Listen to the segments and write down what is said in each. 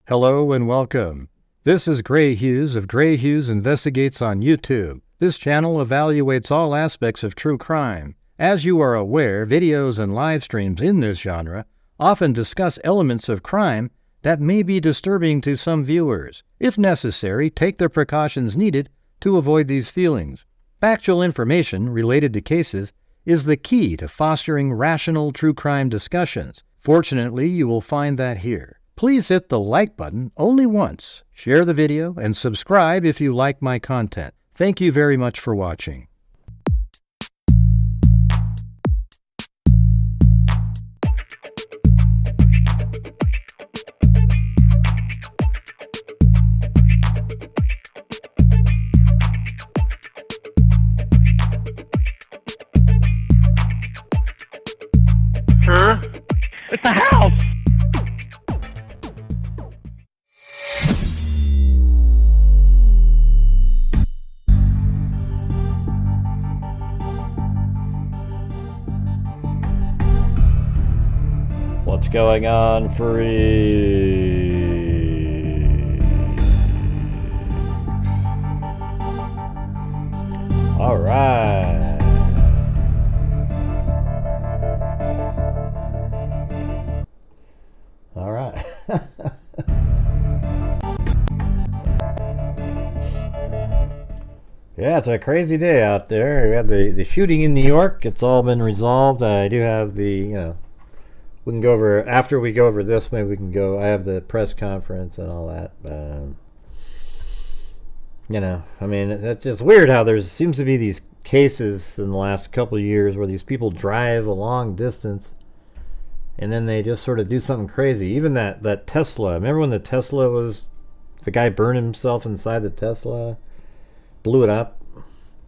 Hello and welcome. This is Grant Hughes of Grant Hughes Investigates on YouTube. This channel evaluates all aspects of true crime. As you are aware, videos and live streams in this genre often discuss elements of crime that may be disturbing to some viewers. If necessary, take the precautions needed to avoid these feelings. Factual information related to cases is the key to fostering rational true crime discussions. Fortunately, you will find that here. Please hit the like button only once, share the video, and subscribe if you like my content. Thank you very much for watching. Huh? It's a house! What's going on, freaks? All right. All right. Yeah, it's a crazy day out there. We had the shooting in New York. It's all been resolved. I do have the, we can go over, after we go over this, maybe we can go, I have the press conference and all that. I mean, it's just weird how there seems to be these cases in the last couple of years where these people drive a long distance and then they just sort of do something crazy. Even that Tesla, remember when the Tesla was, the guy burned himself inside the Tesla, blew it up,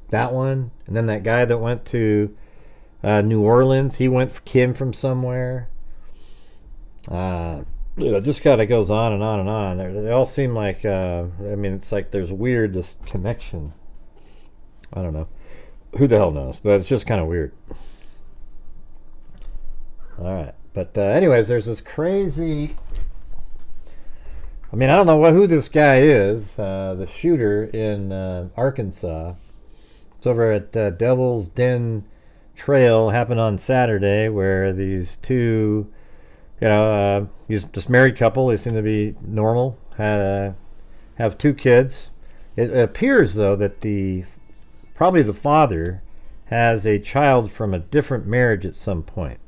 that one, and then that guy that went to New Orleans, he came from somewhere. It just kind of goes on and on and on. They all seem like, it's like there's this connection. I don't know. Who the hell knows? But it's just kind of weird. Alright. But anyways, there's this crazy... I don't know who this guy is. The shooter in Arkansas. It's over at Devil's Den Trail. Happened on Saturday, where these two... this married couple, they seem to be normal, have two kids. It appears, though, that probably the father has a child from a different marriage at some point.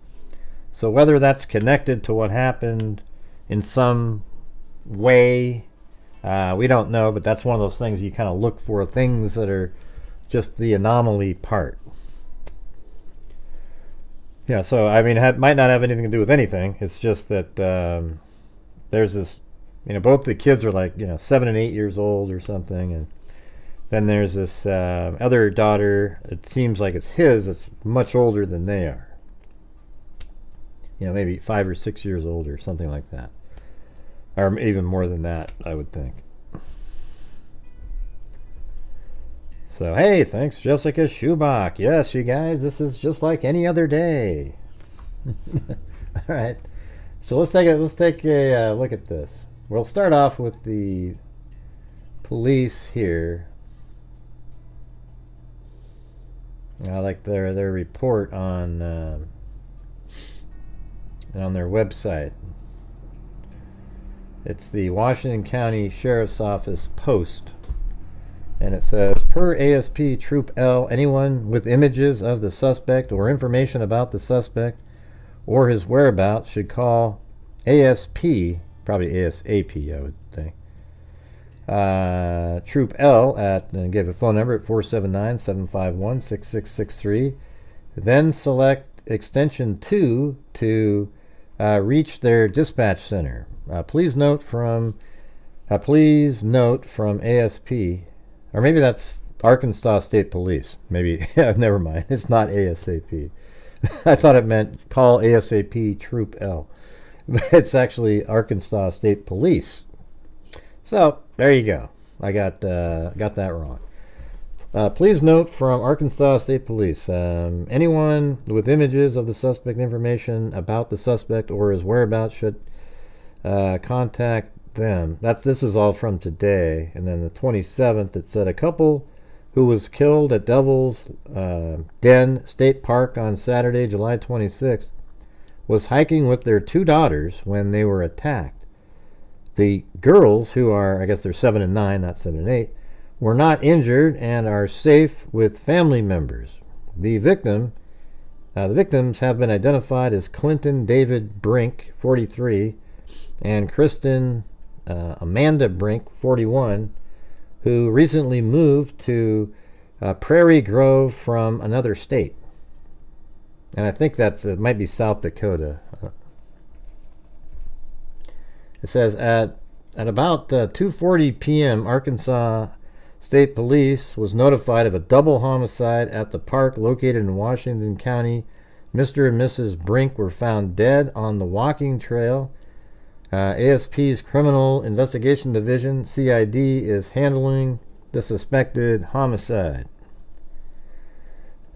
So whether that's connected to what happened in some way, we don't know, but that's one of those things you kind of look for, things that are just the anomaly part. Yeah, so it might not have anything to do with anything. It's just that there's this, both the kids are like 7 and 8 years old or something, and then there's this other daughter. It seems like it's his. It's much older than they are. Maybe 5 or 6 years old or something like that, or even more than that, I would think. So, hey, thanks, Jessica Schubach. Yes, you guys, this is just like any other day. All right. So let's take a look at this. We'll start off with the police here. I like their report on their website. It's the Washington County Sheriff's Office Post. And it says, per ASP Troop L, anyone with images of the suspect or information about the suspect or his whereabouts should call ASP, probably ASAP, I would think. Troop L and give a phone number at 479-751-6663. Then select extension 2 to reach their dispatch center. Please note from ASP. Or maybe that's Arkansas State Police. Maybe, never mind. It's not ASAP. I thought it meant call ASAP Troop L. But it's actually Arkansas State Police. So, there you go. I got that wrong. Please note from Arkansas State Police, anyone with images of the suspect, information about the suspect or his whereabouts should contact them. This is all from today. And then the 27th, it said a couple who was killed at Devil's Den State Park on Saturday, July 26th, was hiking with their 2 daughters when they were attacked. The girls, who are, I guess they're 7 and 9, not 7 and 8, were not injured and are safe with family members. The victims have been identified as Clinton David Brink, 43, and Kristen Amanda Brink, 41, who recently moved to Prairie Grove from another state. And I think it might be South Dakota. It says at about 2:40 p.m., Arkansas State Police was notified of a double homicide at the park located in Washington County. Mr. and Mrs. Brink were found dead on the walking trail. ASP's Criminal Investigation Division, CID, is handling the suspected homicide.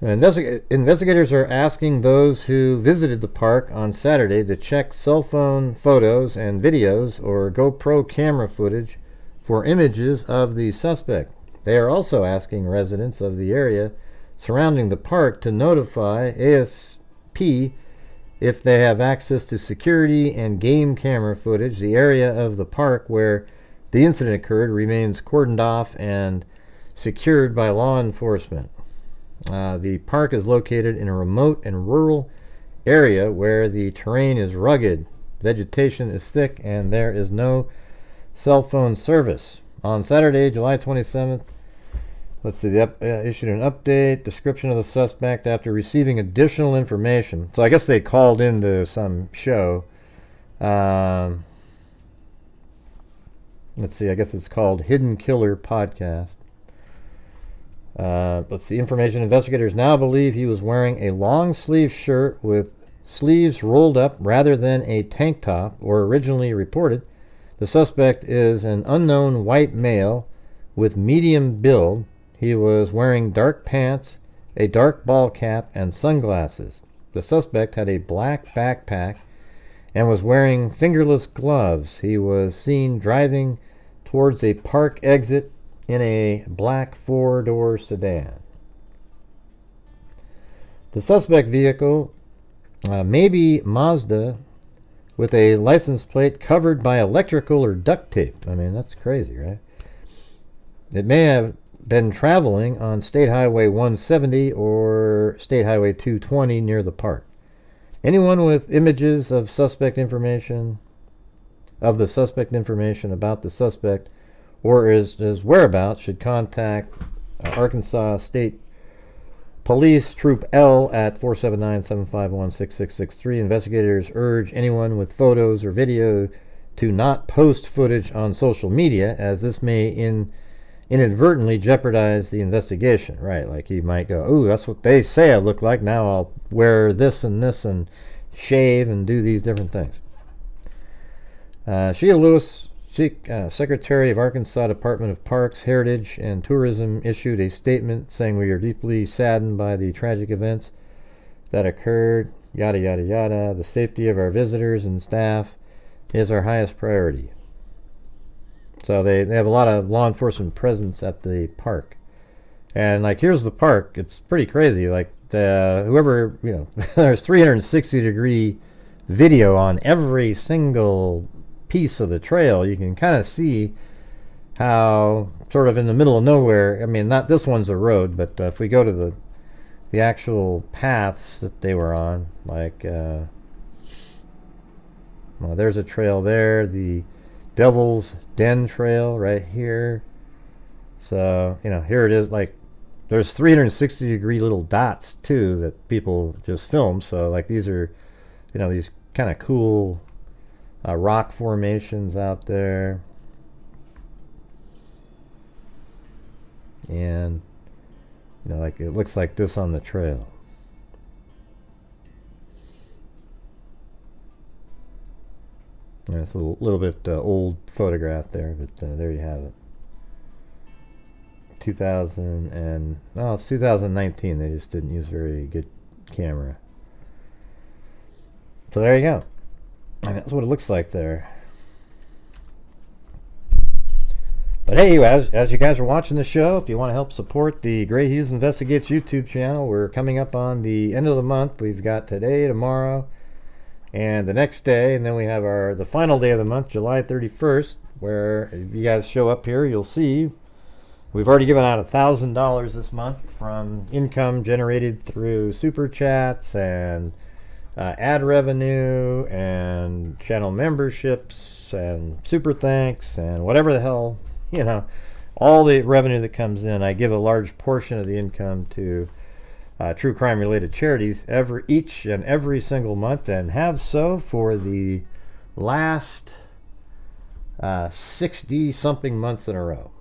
Investigators are asking those who visited the park on Saturday to check cell phone photos and videos or GoPro camera footage for images of the suspect. They are also asking residents of the area surrounding the park to notify ASP if they have access to security and game camera footage. The area of the park where the incident occurred remains cordoned off and secured by law enforcement. The park is located in a remote and rural area where the terrain is rugged, vegetation is thick, and there is no cell phone service. On Saturday, July 27th, they issued an update description of the suspect after receiving additional information. So I guess they called into some show. Let's see, I guess it's called Hidden Killer Podcast. Information. Investigators now believe he was wearing a long sleeve shirt with sleeves rolled up rather than a tank top, or originally reported. The suspect is an unknown white male with medium build. He was wearing dark pants, a dark ball cap, and sunglasses. The suspect had a black backpack and was wearing fingerless gloves. He was seen driving towards a park exit in a black 4-door sedan. The suspect vehicle may be Mazda with a license plate covered by electrical or duct tape. I mean, that's crazy, right? It may have been traveling on State Highway 170 or State Highway 220 near the park. Anyone with images of the suspect information about the suspect or his whereabouts should contact Arkansas State Police Troop L at 479-751-6663. Investigators urge anyone with photos or video to not post footage on social media, as this may inadvertently jeopardize the investigation. Right, like he might go, "Ooh, that's what they say I look like. Now I'll wear this and shave and do these different things." Sheila Lewis, Secretary of Arkansas Department of Parks, Heritage, and Tourism, issued a statement saying, "We are deeply saddened by the tragic events that occurred, yada, yada, yada. The safety of our visitors and staff is our highest priority." So they have a lot of law enforcement presence at the park. And, like, here's the park. It's pretty crazy. Like, whoever, there's 360-degree video on every single piece of the trail. You can kind of see how, sort of in the middle of nowhere, I mean, not this one's a road, but if we go to the actual paths that they were on, like, there's a trail there, the Devil's Den Trail right here. So, here it is. Like, there's 360-degree little dots, too, that people just film. So, like, these are, these kind of cool rock formations out there. And, like, it looks like this on the trail. It's a little bit old photograph there, but there you have it. It's 2019. They just didn't use a very good camera. So there you go. And that's what it looks like there. But hey, as you guys are watching the show, if you want to help support the Grant Hughes Investigates YouTube channel, we're coming up on the end of the month. We've got today, tomorrow, and the next day, and then we have the final day of the month, July 31st, where if you guys show up here, you'll see we've already given out $1,000 this month from income generated through super chats and ad revenue and channel memberships and super thanks and whatever the hell, all the revenue that comes in. I give a large portion of the income to true crime related charities each and every single month, and have so for the last 60 something months in a row.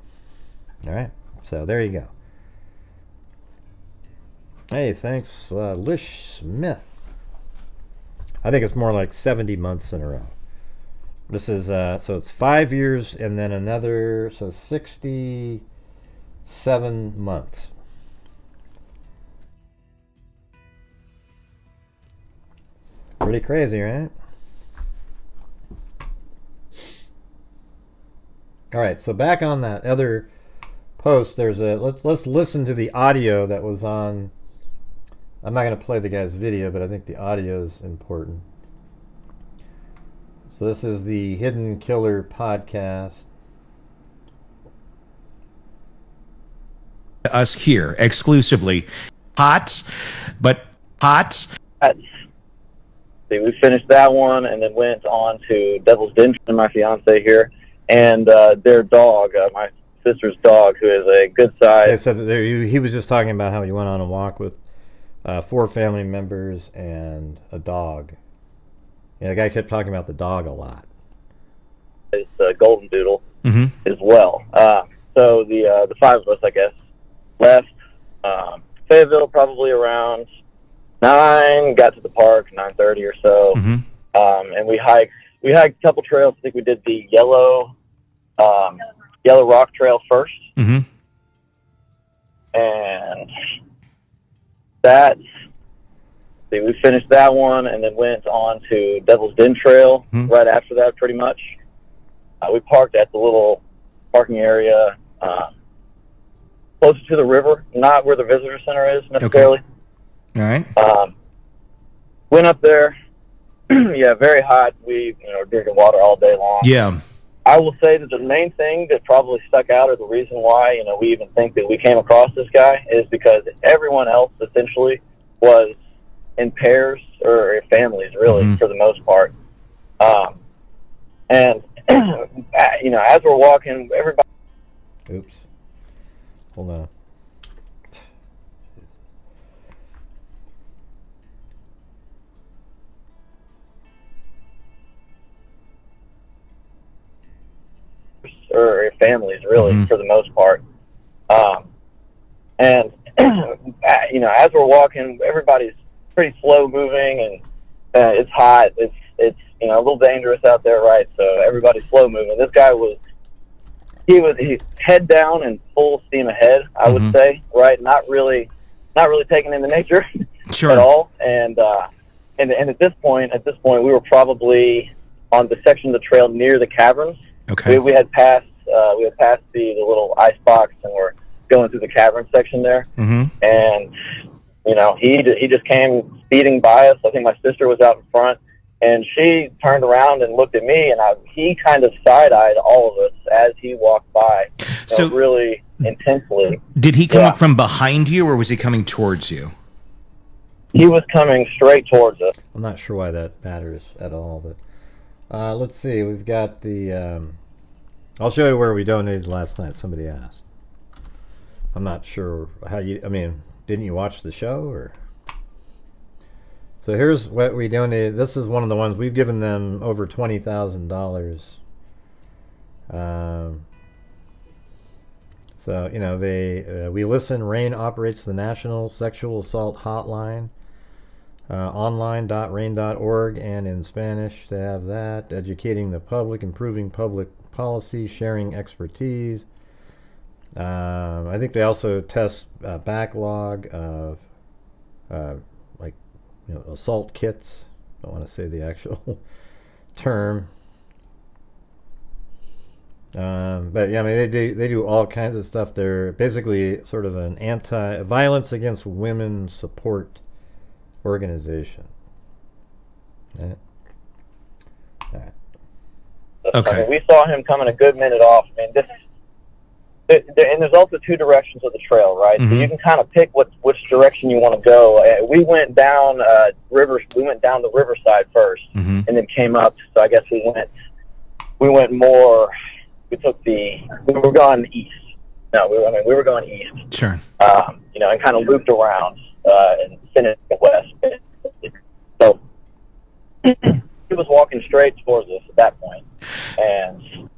All right, so there you go. Hey, thanks, Lish Smith. I think it's more like 70 months in a row. This is so it's 5 years and then another, so 67 months. Pretty crazy, right? All right, so back on that other post, there's let's listen to the audio that was on. I'm not going to play the guy's video, but I think the audio is important. So this is the Hidden Killer podcast. Us here exclusively. Pots. See, we finished that one and then went on to Devil's Den and my fiance here, and their dog, my sister's dog, who is a good size. They said that he was just talking about how he went on a walk with 4 family members and a dog. The guy kept talking about the dog a lot. It's a golden doodle Mm-hmm. as well. So the 5 of us, I guess, left Fayetteville probably around 9. Got to the park 9:30 or so, and we hiked a couple trails. I think we did the Yellow Rock Trail first, Mm-hmm. and we finished that one and then went on to Devil's Den Trail right after that, pretty much. We parked at the little parking area closer to the river, not where the visitor center is necessarily. Okay. All right. Went up there. Yeah, very hot. We were drinking water all day long. Yeah. I will say that the main thing that probably stuck out, or the reason why we even think that we came across this guy, is because everyone else essentially was in pairs or families, really, for the most part. And as we're walking, everybody. Oops. Hold on. Or families, really, for the most part. And as we're walking, everybody's pretty slow moving, and it's hot. It's a little dangerous out there, right? So everybody's slow moving. This guy was head down and full steam ahead, I would say, right? Not really taking in the nature Sure. at all. And at this point, we were probably on the section of the trail near the caverns. Okay. We had passed the little ice box, and we're going through the cavern section there. And he just came speeding by us. I think my sister was out in front, and she turned around and looked at me, and he kind of side-eyed all of us as he walked by, So really intensely. did he come up from behind you, or was he coming towards you? He was coming straight towards us. I'm not sure why that matters at all, but let's see. We've got the. I'll show you where we donated last night. Somebody asked. I'm not sure how you. I mean, didn't you watch the show or? So here's what we donated. This is one of the ones we've given them over $20,000. So they we listen. RAIN operates the National Sexual Assault Hotline. Online.rain.org, and in Spanish they have that. Educating the public, improving public policy, sharing expertise. I think they also test backlog of assault kits. I don't want to say the actual term. But yeah, I mean, they do all kinds of stuff. They're basically sort of an anti-violence against women support organization. Right. All right. Okay. I mean, we saw him coming a good minute off. I mean, and there's also two directions of the trail, right? Mm-hmm. So you can kind of pick which direction you want to go. We went down rivers. We went down the riverside first, Mm-hmm. and then came up. So I guess we went more. We were going east. No, we were going east. Sure. And kind of looped around and finished west. So he was walking straight towards us at that point, and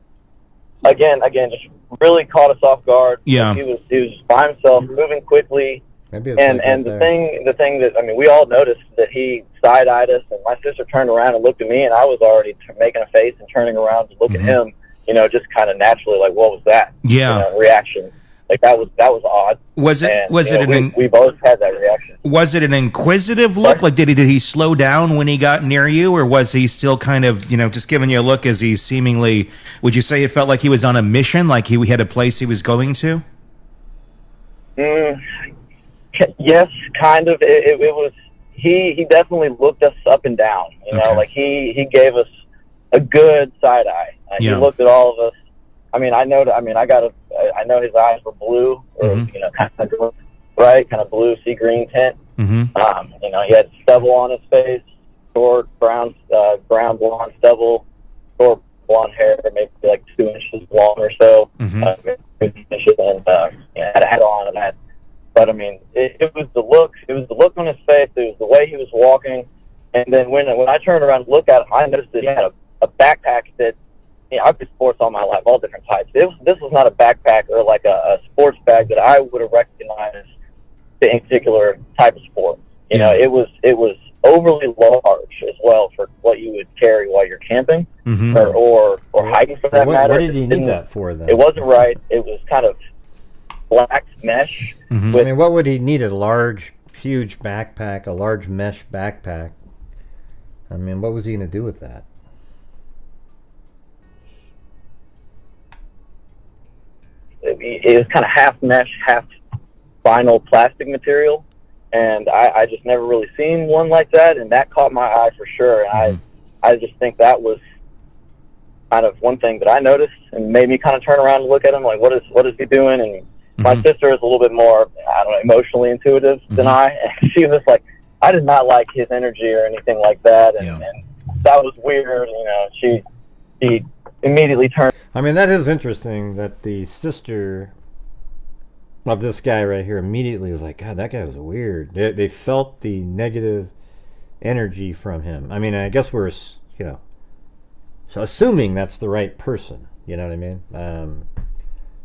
again, just really caught us off guard. Yeah. He was by himself, moving quickly. Maybe And the thing that, I mean, we all noticed that he side-eyed us, and my sister turned around and looked at me, and I was already making a face and turning around to look at him, just kind of naturally, like, what was that? Yeah. Reaction. Like, that was odd. We both had that reaction. Was it an inquisitive look? Like, did he slow down when he got near you, or was he still kind of, just giving you a look as he seemingly, would you say it felt like he was on a mission, like he had a place he was going to? Yes, kind of. It was. He definitely looked us up and down. Like he gave us a good side eye. He looked at all of us. I mean, I know his eyes were blue, or kind of right, kind of blue, sea green tint. Mm-hmm. He had stubble on his face, short brown blonde stubble, short blonde hair, maybe like 2 inches long or so. Mm-hmm. And had a hat on and that. But I mean, it was the look. It was the look on his face. It was the way he was walking. And then when I turned around to look at him, I noticed that he had a backpack that. I've been sports all my life, all different types. This was not a backpack or like a sports bag that I would have recognized any particular type of sport. It was overly large as well for what you would carry while you're camping or hiking for that matter. What did he need that for then? It wasn't right. It was kind of black mesh. Mm-hmm. I mean, what would he need? A large, huge backpack, a large mesh backpack. I mean, what was he going to do with that? It was kind of half mesh, half vinyl plastic material, and I just never really seen one like that, and that caught my eye for sure. And I just think that was kind of one thing that I noticed and made me kind of turn around and look at him like, what is he doing? And my sister is a little bit more, I don't know, emotionally intuitive than I, and she was like, I did not like his energy or anything like that, and that was weird. She immediately turned. I mean, that is interesting that the sister of this guy right here immediately was like, God, that guy was weird. They felt the negative energy from him. I mean, I guess we're, so assuming that's the right person. You know what I mean?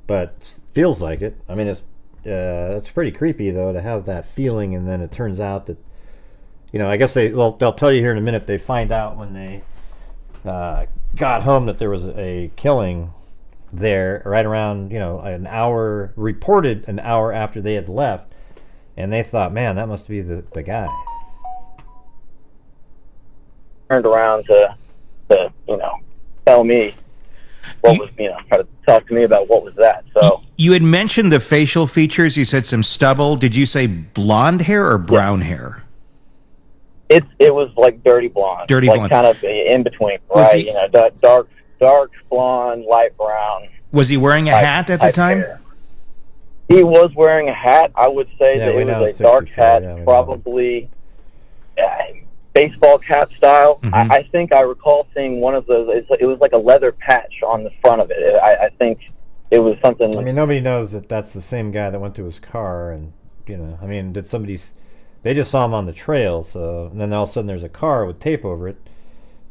But feels like it. I mean, it's pretty creepy, though, to have that feeling, and then it turns out that, I guess they'll tell you here in a minute, they find out when they got home that there was a killing there right around an hour, reported an hour after they had left, and they thought, man, that must be the guy. Turned around to tell me what was, try to talk to me about what was that. So you had mentioned the facial features. You said some stubble. Did you say blonde hair or brown hair? It was like dirty blonde, blonde, kind of in between, right? Dark blonde, light brown. Was he wearing a hat at the time? Hair. He was wearing a hat. I would say that it was a dark hat, probably baseball cap style. I think I recall seeing one of those. It was like a leather patch on the front of it. I think it was something. I mean, nobody knows that that's the same guy that went to his car, and I mean, did somebody? They just saw him on the trail, and then all of a sudden there's a car with tape over it.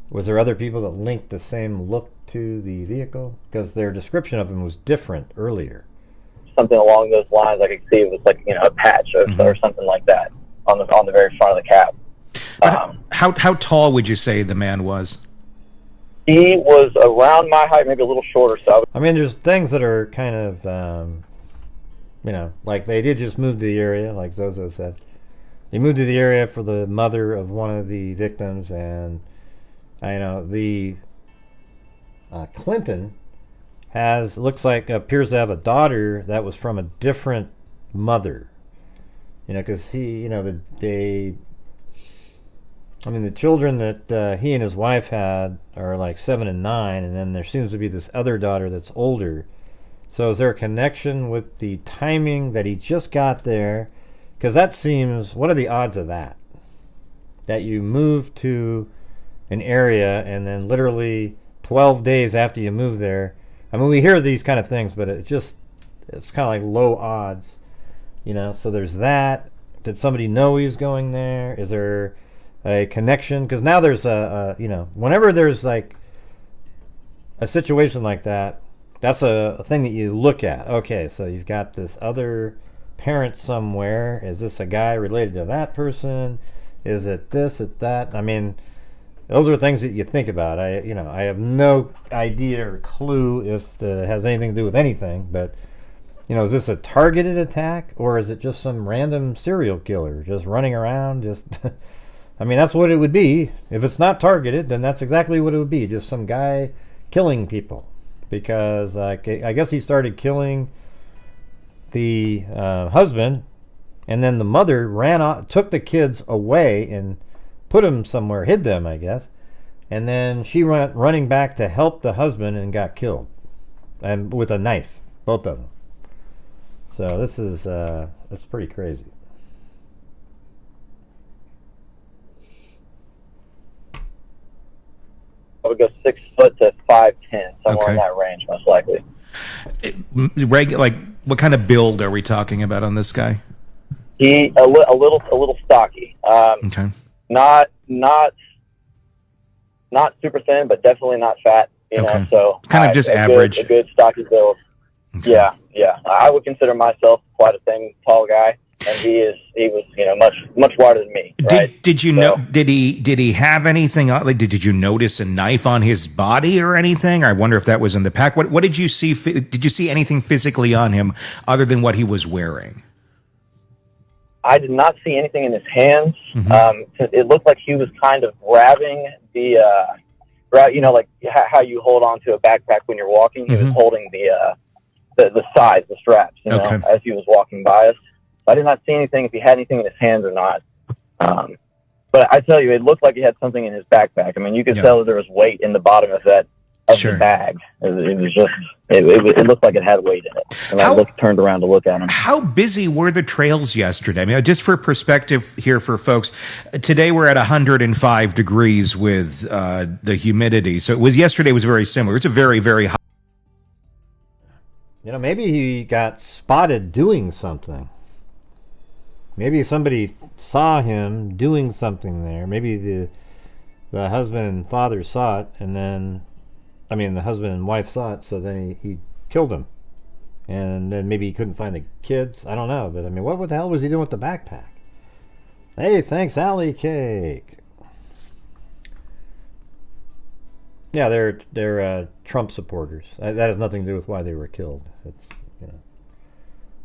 Was there other people that linked the same look to the vehicle? Because their description of him was different earlier. Something along those lines. I could see it was like a patch or something like that on the very front of the cab. How tall would you say the man was? He was around my height, maybe a little shorter. So I mean, there's things that are kind of, like they did just move to the area, like Zozo said. They moved to the area for the mother of one of the victims, and the Clinton looks like appears to have a daughter that was from a different mother. Because he, the children that he and his wife had are like 7 and 9, and then there seems to be this other daughter that's older. So is there a connection with the timing that he just got there? Because that seems, what are the odds of that? That you move to an area and then literally 12 days after you move there. I mean, we hear these kind of things, but it's kind of like low odds, So there's that. Did somebody know he was going there? Is there a connection? Because now there's whenever there's like a situation like that, that's a thing that you look at. Okay, so you've got this other parent somewhere. Is this a guy related to that person? Is it this, it that? I mean, those are things that you think about. I have no idea or clue if it has anything to do with anything, but is this a targeted attack, or is it just some random serial killer just running around? I mean, that's what it would be. If it's not targeted, then that's exactly what it would be. Just some guy killing people. Because I guess he started killing the husband, and then the mother ran off, took the kids away and put them somewhere, hid them, I guess. And then she went running back to help the husband and got killed, and with a knife, both of them. So this is it's pretty crazy. I would go 6 foot to 5'10", somewhere in that range, most likely. Like, what kind of build are we talking about on this guy? He a little stocky. Okay. Not super thin, but definitely not fat. So kind of just average. A good stocky build. Okay. Yeah. I would consider myself quite a thin, tall guy, and he was much wider than me. Right? Did you know? Did he have anything? Like, did you notice a knife on his body or anything? I wonder if that was in the pack. What did you see? Did you see anything physically on him other than what he was wearing? I did not see anything in his hands. Mm-hmm. It looked like he was kind of grabbing the, like how you hold on to a backpack when you're walking. He was holding the sides, the straps, as he was walking by us. I did not see anything, if he had anything in his hands or not. But I tell you, it looked like he had something in his backpack. I mean, you could tell that there was weight in the bottom of the bag. It was just, it looked like it had weight in it. And I turned around to look at him. How busy were the trails yesterday? I mean, just for perspective here for folks, today we're at 105 degrees with the humidity. So yesterday was very similar. It's a very, very hot. Maybe he got spotted doing something. Maybe somebody saw him doing something there. Maybe the husband and father saw it, and then, the husband and wife saw it, so then he killed him. And then maybe he couldn't find the kids. I don't know, but what the hell was he doing with the backpack? Hey, thanks, Alley Cake. Yeah, they're Trump supporters. That has nothing to do with why they were killed. It's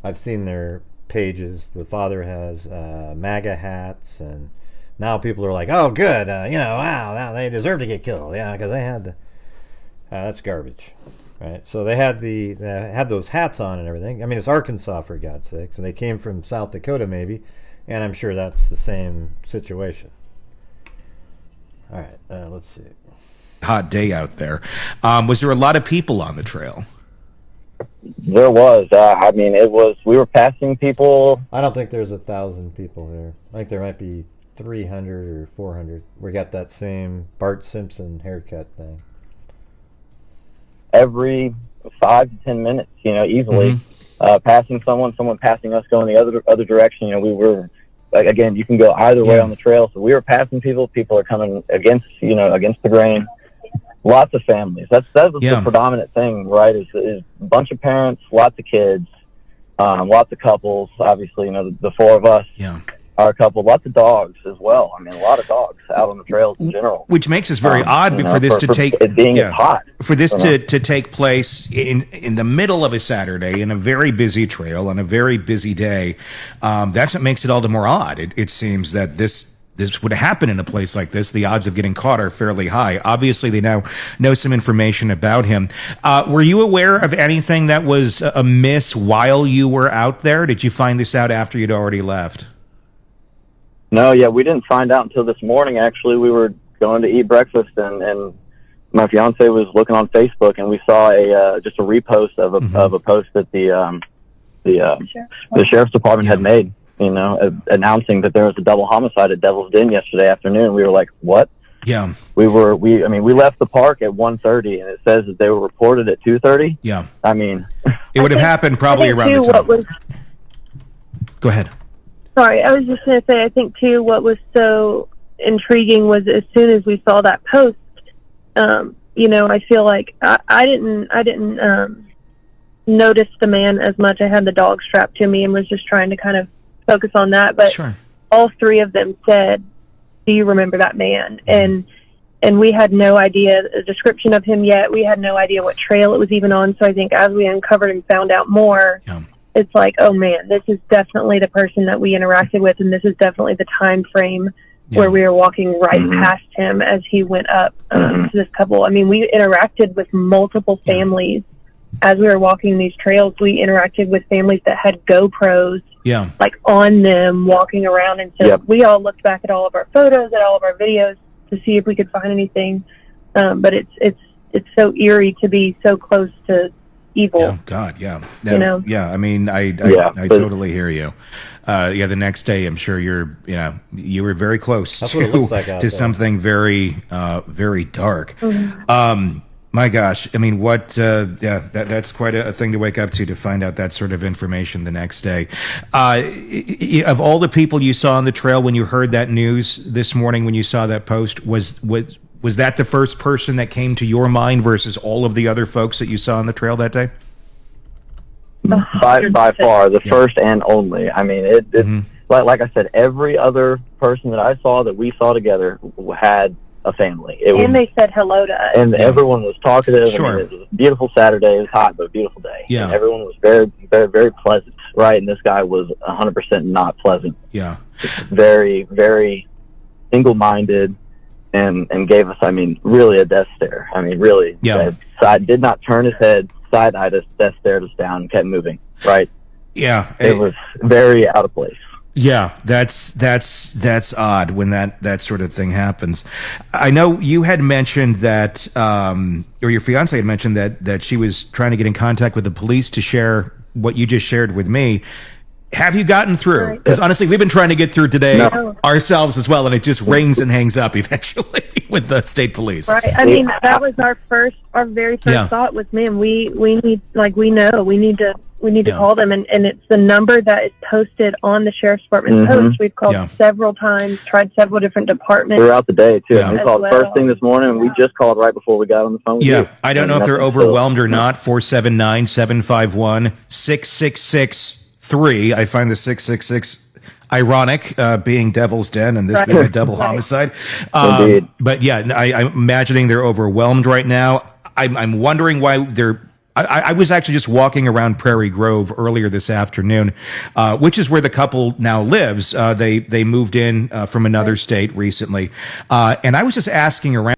I've seen their pages. The father has MAGA hats, and now people are like, "Oh, good, wow, now they deserve to get killed." Yeah, because they had that's garbage, right? So they had had those hats on and everything. It's Arkansas, for God's sakes, and they came from South Dakota, maybe, and I'm sure that's the same situation. All right, let's see. Hot day out there. Was there a lot of people on the trail? There was. We were passing people. I don't think there's 1,000 people there. I think there might be 300 or 400. We got that same Bart Simpson haircut thing. Every 5 to 10 minutes, easily. Passing someone passing us going the other direction. We were, again, you can go either way on the trail. So we were passing people. People are coming against the grain. Lots of families. That's the predominant thing, right? Is a bunch of parents, lots of kids, lots of couples. Obviously, the four of us are a couple. Lots of dogs as well. A lot of dogs out on the trails in general. Which makes us very odd for this to take it being hot. For this to take place in the middle of a Saturday in a very busy trail on a very busy day. That's what makes it all the more odd. It seems that this this would happen in a place like this, the odds of getting caught are fairly high. Obviously, they now know some information about him. Were you aware of anything that was amiss while you were out there? Did you find this out after you'd already left? No, yeah, we didn't find out until this morning. Actually, we were going to eat breakfast, and my fiance was looking on Facebook, and we saw just a repost of a post that the sheriff's department had made, announcing that there was a double homicide at Devil's Den yesterday afternoon. We were like, what? Yeah. We left the park at 1:30, and it says that they were reported at 2:30. Yeah. I mean, it would have happened probably around the time. Go ahead. Sorry, I was just going to say, I think too, what was so intriguing was as soon as we saw that post, I feel like I didn't notice the man as much. I had the dog strapped to me and was just trying to kind of focus on that. But sure. All three of them said, "Do you remember that man?" And we had no idea a description of him yet. We had no idea what trail it was even on. So I think as we uncovered and found out more, it's like, oh man, this is definitely the person that we interacted with, and this is definitely the time frame where we were walking right past him as he went up to this couple. I mean, we interacted with multiple families as we were walking these trails. We interacted with families that had GoPros like on them walking around, and so we all looked back at all of our photos, at all of our videos to see if we could find anything. But it's so eerie to be so close to evil. Oh God, yeah. I mean, I totally hear you. The next day, I'm sure you were very close to something very, very dark. My gosh, I mean, that's quite a thing to wake up to find out that sort of information the next day. Of all the people you saw on the trail when you heard that news this morning, when you saw that post, was that the first person that came to your mind versus all of the other folks that you saw on the trail that day? By far, the first and only. I mean, it's like I said, every other person that I saw that we saw together had a family. They said hello to us. And everyone was talkative. Sure. I mean, it was a beautiful Saturday. It was hot, but a beautiful day. Yeah. And everyone was very, very, very pleasant, right? And this guy was 100% not pleasant. Yeah. Very, very single-minded. And gave us, I mean, really a death stare. I mean, really. Yeah. Did not turn his head, side-eyed us, death stared us down, and kept moving, right? Yeah. It was very out of place. Yeah, that's odd when that sort of thing happens. I know you had mentioned that, or your fiance had mentioned that she was trying to get in contact with the police to share what you just shared with me. Have you gotten through? Because honestly, we've been trying to get through today ourselves as well, and it just rings and hangs up eventually with the state police. Right. I mean, that was our very first thought was, man, we need to call them, and it's the number that is posted on the sheriff's department post. We've called several times, tried several different departments throughout the day too. We called first thing this morning, and we just called right before we got on the phone with you. I don't know if they're overwhelmed or not. 479-751-6663. I find the 666 ironic, being Devil's Den and this being a double homicide. But I'm imagining they're overwhelmed right now. I'm wondering why they're. I was actually just walking around Prairie Grove earlier this afternoon, which is where the couple now lives. They moved in from another state recently, and I was just asking around.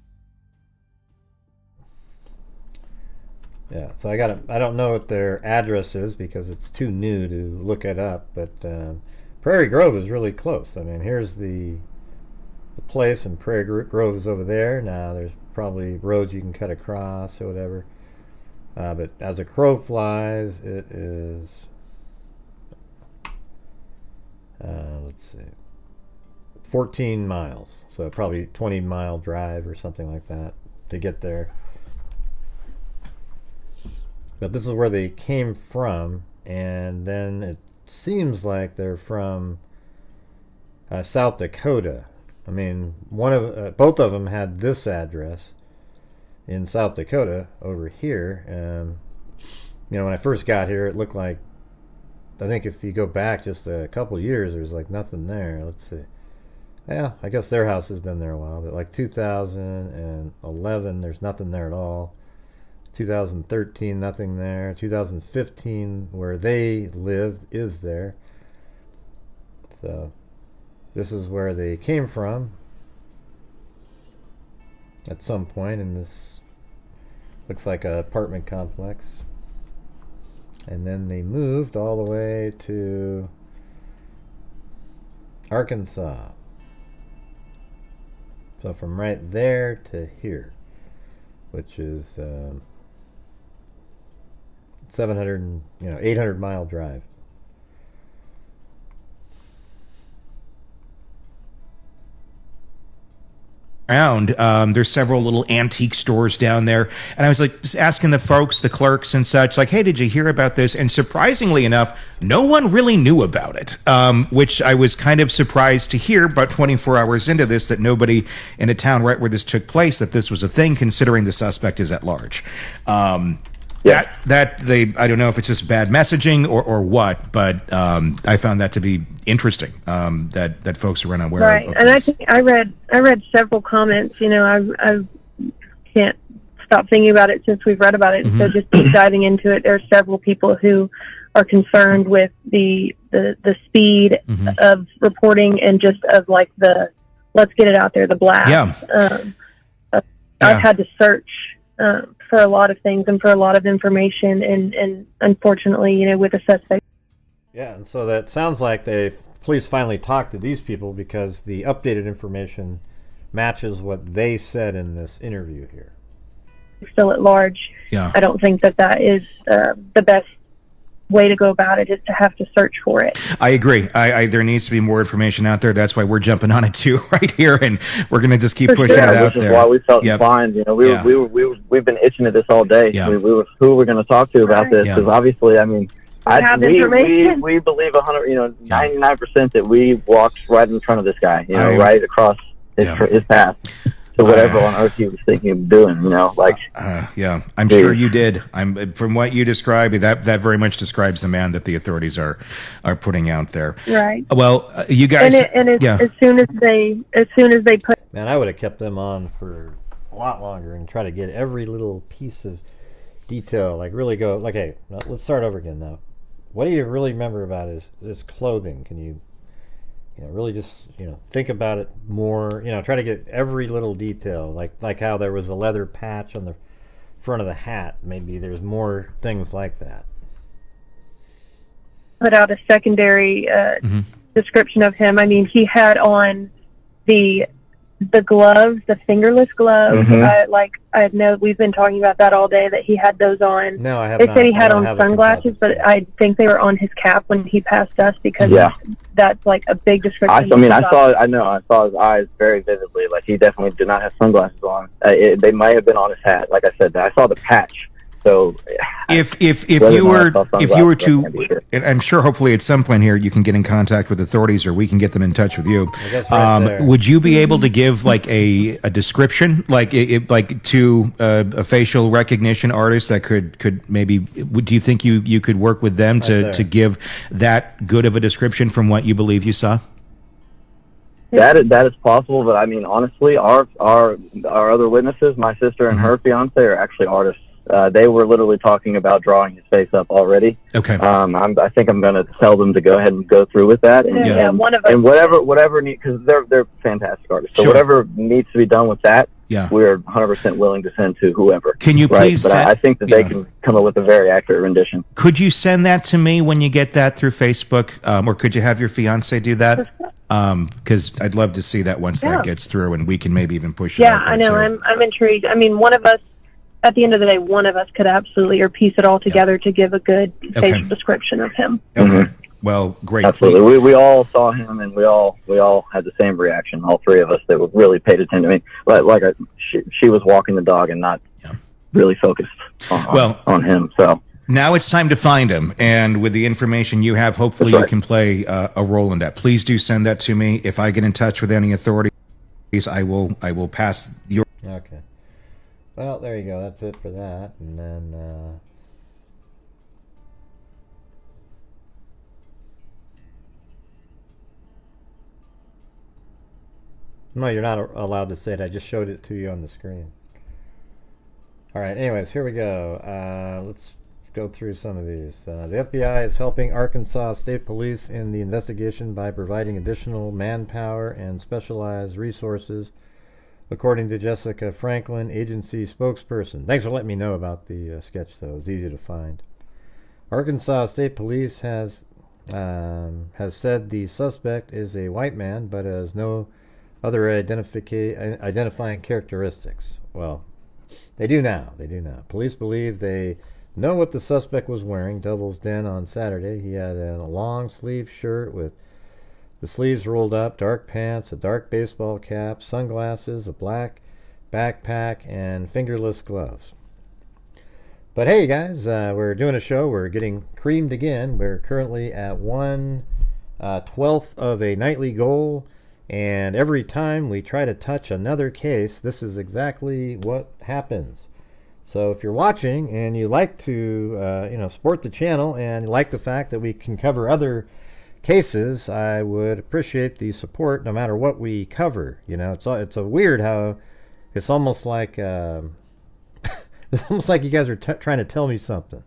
Yeah, so I don't know what their address is because it's too new to look it up, but Prairie Grove is really close. I mean, here's the place, and Prairie Grove is over there. Now, there's probably roads you can cut across or whatever. But as a crow flies, it is, let's see, 14 miles. So probably 20-mile drive or something like that to get there. But this is where they came from, and then it seems like they're from South Dakota. I mean, both of them had this address in South Dakota over here. When I first got here, it looked like, I think if you go back just a couple years, there's like nothing there. Let's see. Yeah, I guess their house has been there a while, but like 2011, there's nothing there at all. 2013, nothing there. 2015, where they lived, is there. So, this is where they came from at some point in this, looks like an apartment complex. And then they moved all the way to Arkansas. So from right there to here, which is 800-mile drive. Around. There's several little antique stores down there, and I was like just asking the folks, the clerks and such, like, hey, did you hear about this? And surprisingly enough, no one really knew about it, which I was kind of surprised to hear about 24 hours into this, that nobody in a town right where this took place, that this was a thing, considering the suspect is at large. I don't know if it's just bad messaging or what, but I found that to be interesting, that folks are unaware right. of And this. I read several comments. I can't stop thinking about it since we've read about it. Mm-hmm. So just keep diving into it. There are several people who are concerned with the speed Mm-hmm. of reporting and just of like let's get it out there, the blast. Yeah. I've had to search for a lot of things and for a lot of information, and unfortunately, with the suspect. Yeah, and so that sounds like the police finally talked to these people because the updated information matches what they said in this interview here. Still at large. Yeah. I don't think that is the best way to go about it, is to have to search for it. I agree. There needs to be more information out there. That's why we're jumping on it too, right here, and we're going to just keep pushing it out Which is there. why we felt inclined. We've been itching at this all day. Yeah. We were who we're going to talk to about this, because obviously, I mean, we believe 100, 99% that we walked right in front of this guy, right across his path to whatever on earth he was thinking of doing, I'm sure you did. From what you described, that very much describes the man that the authorities are putting out there. Right. Well, you guys, as soon as they put. Man, I would have kept them on for a lot longer and try to get every little piece of detail, like really go, like, hey, let's start over again now. What do you really remember about his clothing? Can you really just, think about it more, try to get every little detail, like how there was a leather patch on the front of the hat. Maybe there's more things like that. Put out a secondary description of him. I mean, he had on the gloves, the fingerless gloves. I know we've been talking about that all day, that he had those on. No, I have They not. said he had on sunglasses, but I think they were on his cap when he passed us, because that's like a big description. I saw his eyes very vividly. Like, he definitely did not have sunglasses on. They might have been on his hat. Like I said, I saw the patch. So if you were to, and I'm sure hopefully at some point here you can get in contact with authorities, or we can get them in touch with you. Would you be able to give like a description, like to a facial recognition artist that could maybe? Do you think you could work with them to give that good of a description from what you believe you saw? That is possible, but I mean, honestly, our other witnesses, my sister and her fiance, are actually artists. They were literally talking about drawing his face up already. Okay. I think I'm going to tell them to go ahead and go through with that. And, one of us. And whatever because they're fantastic artists. So whatever needs to be done with that, we're 100% willing to send to whoever. Can you please? But I think that they can come up with a very accurate rendition. Could you send that to me when you get that through Facebook, or could you have your fiance do that? Because I'd love to see that once that gets through, and we can maybe even push it. Yeah, I know. I'm intrigued. I mean, one of us. At the end of the day, one of us could absolutely, or piece it all together to give a good facial description of him. Okay. Well, great. Absolutely. We all saw him, and we all had the same reaction. All three of us that really paid attention. I mean, she was walking the dog and not really focused on him. So now it's time to find him, and with the information you have, hopefully you can play a role in that. Please do send that to me. If I get in touch with any authorities, I will pass your. Okay. Well, there you go. That's it for that. And then no, you're not allowed to say it. I just showed it to you on the screen. All right. Anyways, here we go. Let's go through some of these. The FBI is helping Arkansas State Police in the investigation by providing additional manpower and specialized resources, according to Jessica Franklin, agency spokesperson. Thanks for letting me know about the sketch, though. It's easy to find. Arkansas State Police has said the suspect is a white man, but has no other identifying characteristics. Well, they do now. Police believe they know what the suspect was wearing. Devil's Den on Saturday. He had a long sleeve shirt with the sleeves rolled up, dark pants, a dark baseball cap, sunglasses, a black backpack, and fingerless gloves. But hey, guys, we're doing a show. We're getting creamed again. We're currently at 1/12th of a nightly goal. And every time we try to touch another case, this is exactly what happens. So if you're watching and you like to support the channel and you like the fact that we can cover other cases, I would appreciate the support no matter what we cover. It's a weird how it's almost like it's almost like you guys are trying to tell me something.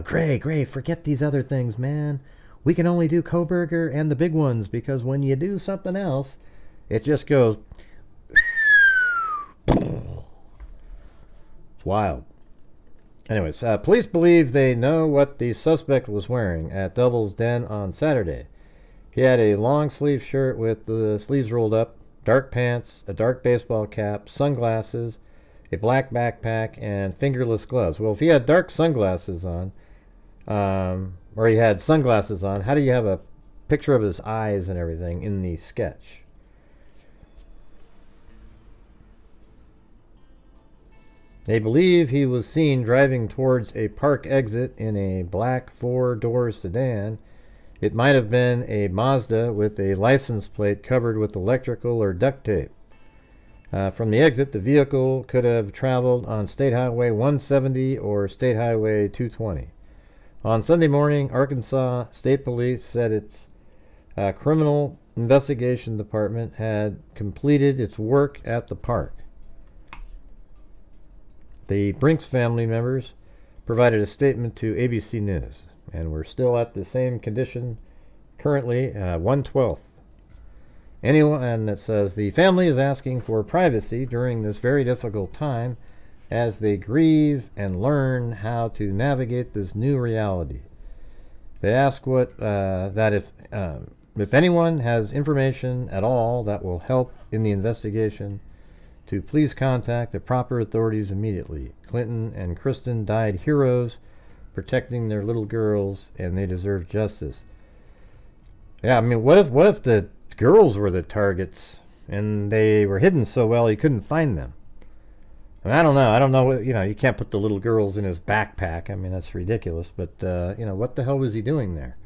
Gray, forget these other things, man. We can only do Koberger and the big ones because when you do something else, it just goes. It's wild. Anyways, police believe they know what the suspect was wearing at Devil's Den on Saturday. He had a long sleeve shirt with the sleeves rolled up, dark pants, a dark baseball cap, sunglasses, a black backpack, and fingerless gloves. Well, if he had dark sunglasses on, or he had sunglasses on, how do you have a picture of his eyes and everything in the sketch? They believe he was seen driving towards a park exit in a black 4-door sedan. It might have been a Mazda with a license plate covered with electrical or duct tape. From the exit, the vehicle could have traveled on State Highway 170 or State Highway 220. On Sunday morning, Arkansas State Police said its criminal investigation department had completed its work at the park. The Brink's family members provided a statement to ABC News, and we're still at the same condition currently, 1/12. Anyone that says the family is asking for privacy during this very difficult time as they grieve and learn how to navigate this new reality. They ask that if anyone has information at all that will help in the investigation, to please contact the proper authorities immediately. Clinton and Kristen died heroes protecting their little girls, and they deserve justice. Yeah, I mean, what if the girls were the targets and they were hidden so well you couldn't find them? I mean, I don't know. You can't put the little girls in his backpack. I mean, that's ridiculous. But what the hell was he doing there?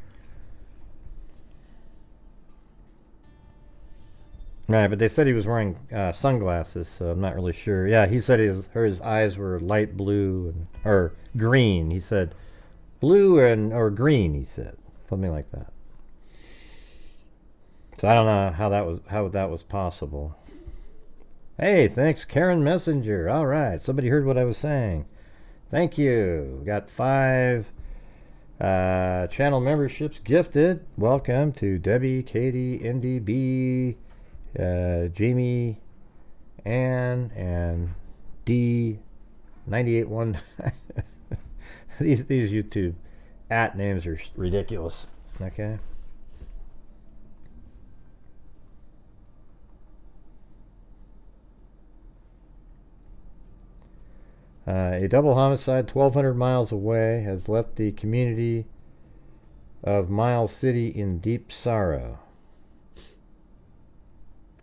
Right, but they said he was wearing sunglasses, so I'm not really sure. Yeah, he said his eyes were light blue or green. He said blue or green. He said something like that. So I don't know how that was possible. Hey, thanks, Karen Messenger. All right, somebody heard what I was saying. Thank you. We got 5 channel memberships gifted. Welcome to Debbie, Katie, Indy, B, Jamie, Ann, and D981. These YouTube names are ridiculous. Okay. A double homicide 1,200 miles away has left the community of Miles City in deep sorrow.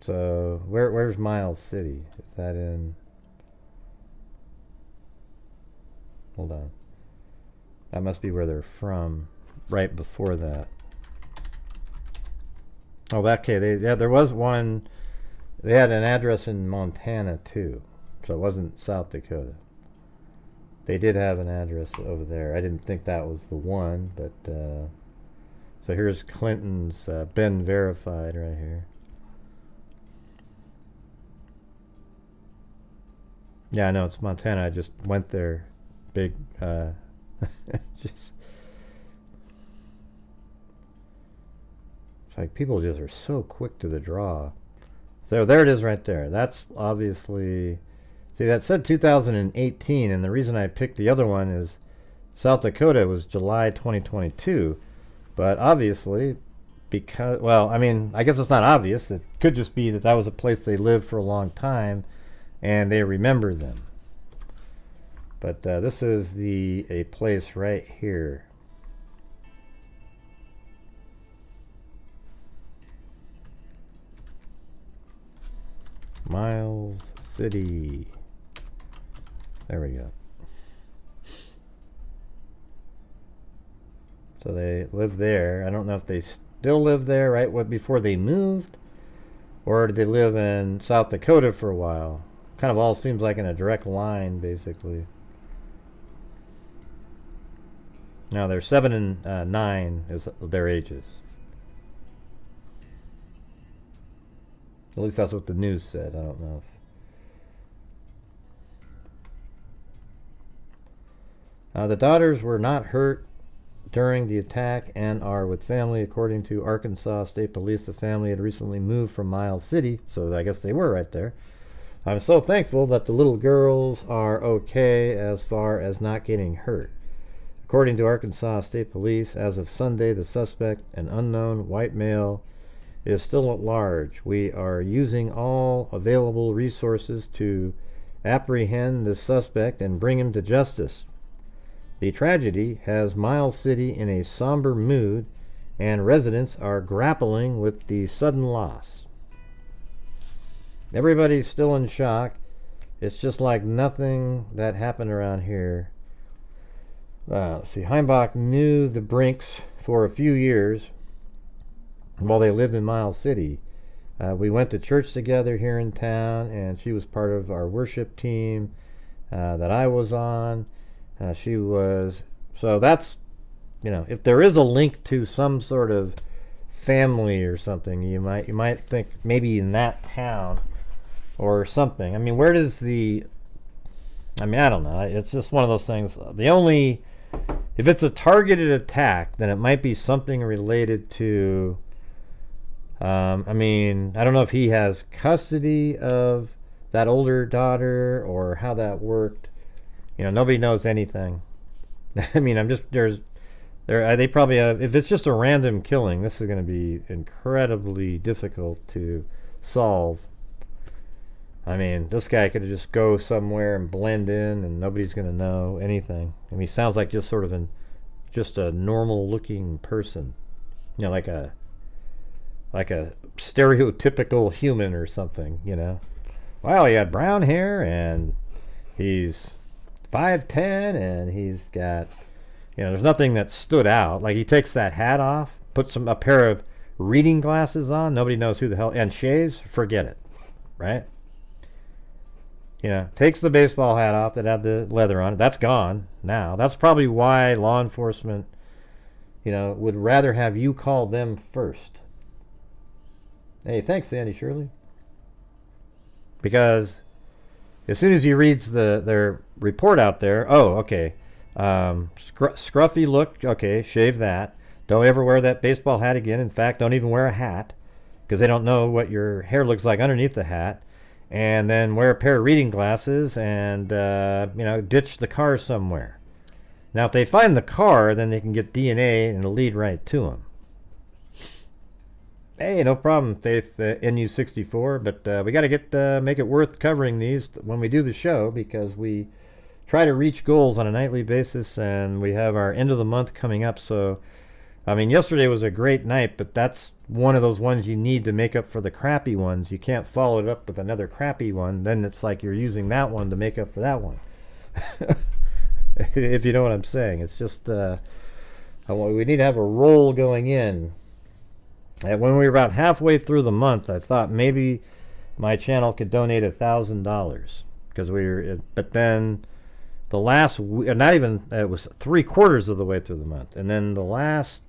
So, where's Miles City? Is that in... Hold on. That must be where they're from. Right before that. Oh, okay. There was one... They had an address in Montana, too. So it wasn't South Dakota. They did have an address over there. I didn't think that was the one, but... so here's Clinton's Ben Verified right here. Yeah, I know it's Montana. I just went there. Big Just, it's like people just are so quick to the draw. So there it is right there. That's obviously, see, that said 2018, and the reason I picked the other one is South Dakota was July 2022, but obviously, because, well, I mean, I guess it's not obvious. It could just be that that was a place they lived for a long time, and they remember them. But this is a place right here. Miles City. There we go. So they live there. I don't know if they still live there right before they moved, or did they live in South Dakota for a while? Kind of all seems like in a direct line, basically. Now they're 7 and 9 is their ages. At least that's what the news said. I don't know if... the daughters were not hurt during the attack and are with family. According to Arkansas State Police, the family had recently moved from Miles City, so I guess they were right there. I'm so thankful that the little girls are okay as far as not getting hurt. According to Arkansas State Police, as of Sunday, the suspect, an unknown white male, is still at large. We are using all available resources to apprehend the suspect and bring him to justice. The tragedy has Miles City in a somber mood, and residents are grappling with the sudden loss. Everybody's still in shock. It's just like nothing that happened around here. Let's see, Heimbach knew the Brinks for a few years while they lived in Miles City. We went to church together here in town, and she was part of our worship team that I was on. She was, so that's, you know, if there is a link to some sort of family or something, you might think maybe in that town or something. I mean, where does the, I mean, I don't know. It's just one of those things. The only, if it's a targeted attack, then it might be something related to, I mean, I don't know if he has custody of that older daughter or how that worked. You know, nobody knows anything. I mean, they probably have, if it's just a random killing, this is going to be incredibly difficult to solve. I mean, this guy could just go somewhere and blend in and nobody's going to know anything. I mean, he sounds like just sort of just a normal looking person. You know, like a stereotypical human or something, you know. Well, he had brown hair and he's 5'10", and he's got, you know, there's nothing that stood out. Like, he takes that hat off, puts a pair of reading glasses on, nobody knows who the hell, and shaves, forget it, right? You know, takes the baseball hat off that had the leather on it. That's gone now. That's probably why law enforcement, you know, would rather have you call them first. Hey, thanks, Sandy Shirley. Because as soon as he reads their report out there, oh, okay, scruffy look, okay, shave that. Don't ever wear that baseball hat again. In fact, don't even wear a hat because they don't know what your hair looks like underneath the hat. And then wear a pair of reading glasses and, you know, ditch the car somewhere. Now, if they find the car, then they can get DNA and it'll lead right to them. Hey, no problem, Faith NU64, but we got to make it worth covering these when we do the show because we try to reach goals on a nightly basis, and we have our end of the month coming up. So, I mean, yesterday was a great night, but that's one of those ones you need to make up for the crappy ones. You can't follow it up with another crappy one. Then it's like you're using that one to make up for that one. If you know what I'm saying. It's just we need to have a roll going in. And when we were about halfway through the month, I thought maybe my channel could donate $1,000 because but then the last, not even, it was 3/4 of the way through the month, and then the last,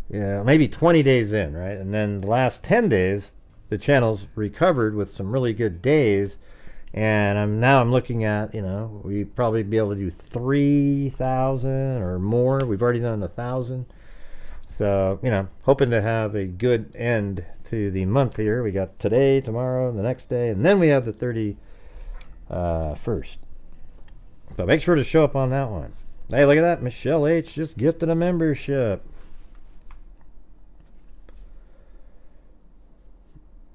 maybe 20 days in, right, and then the last 10 days, the channel's recovered with some really good days, And I'm looking at, we'd probably be able to do 3,000 or more. We've already done 1,000. So, hoping to have a good end to the month here. We got today, tomorrow, the next day, and then we have the 31st. But make sure to show up on that one. Hey, look at that. Michelle H. just gifted a membership.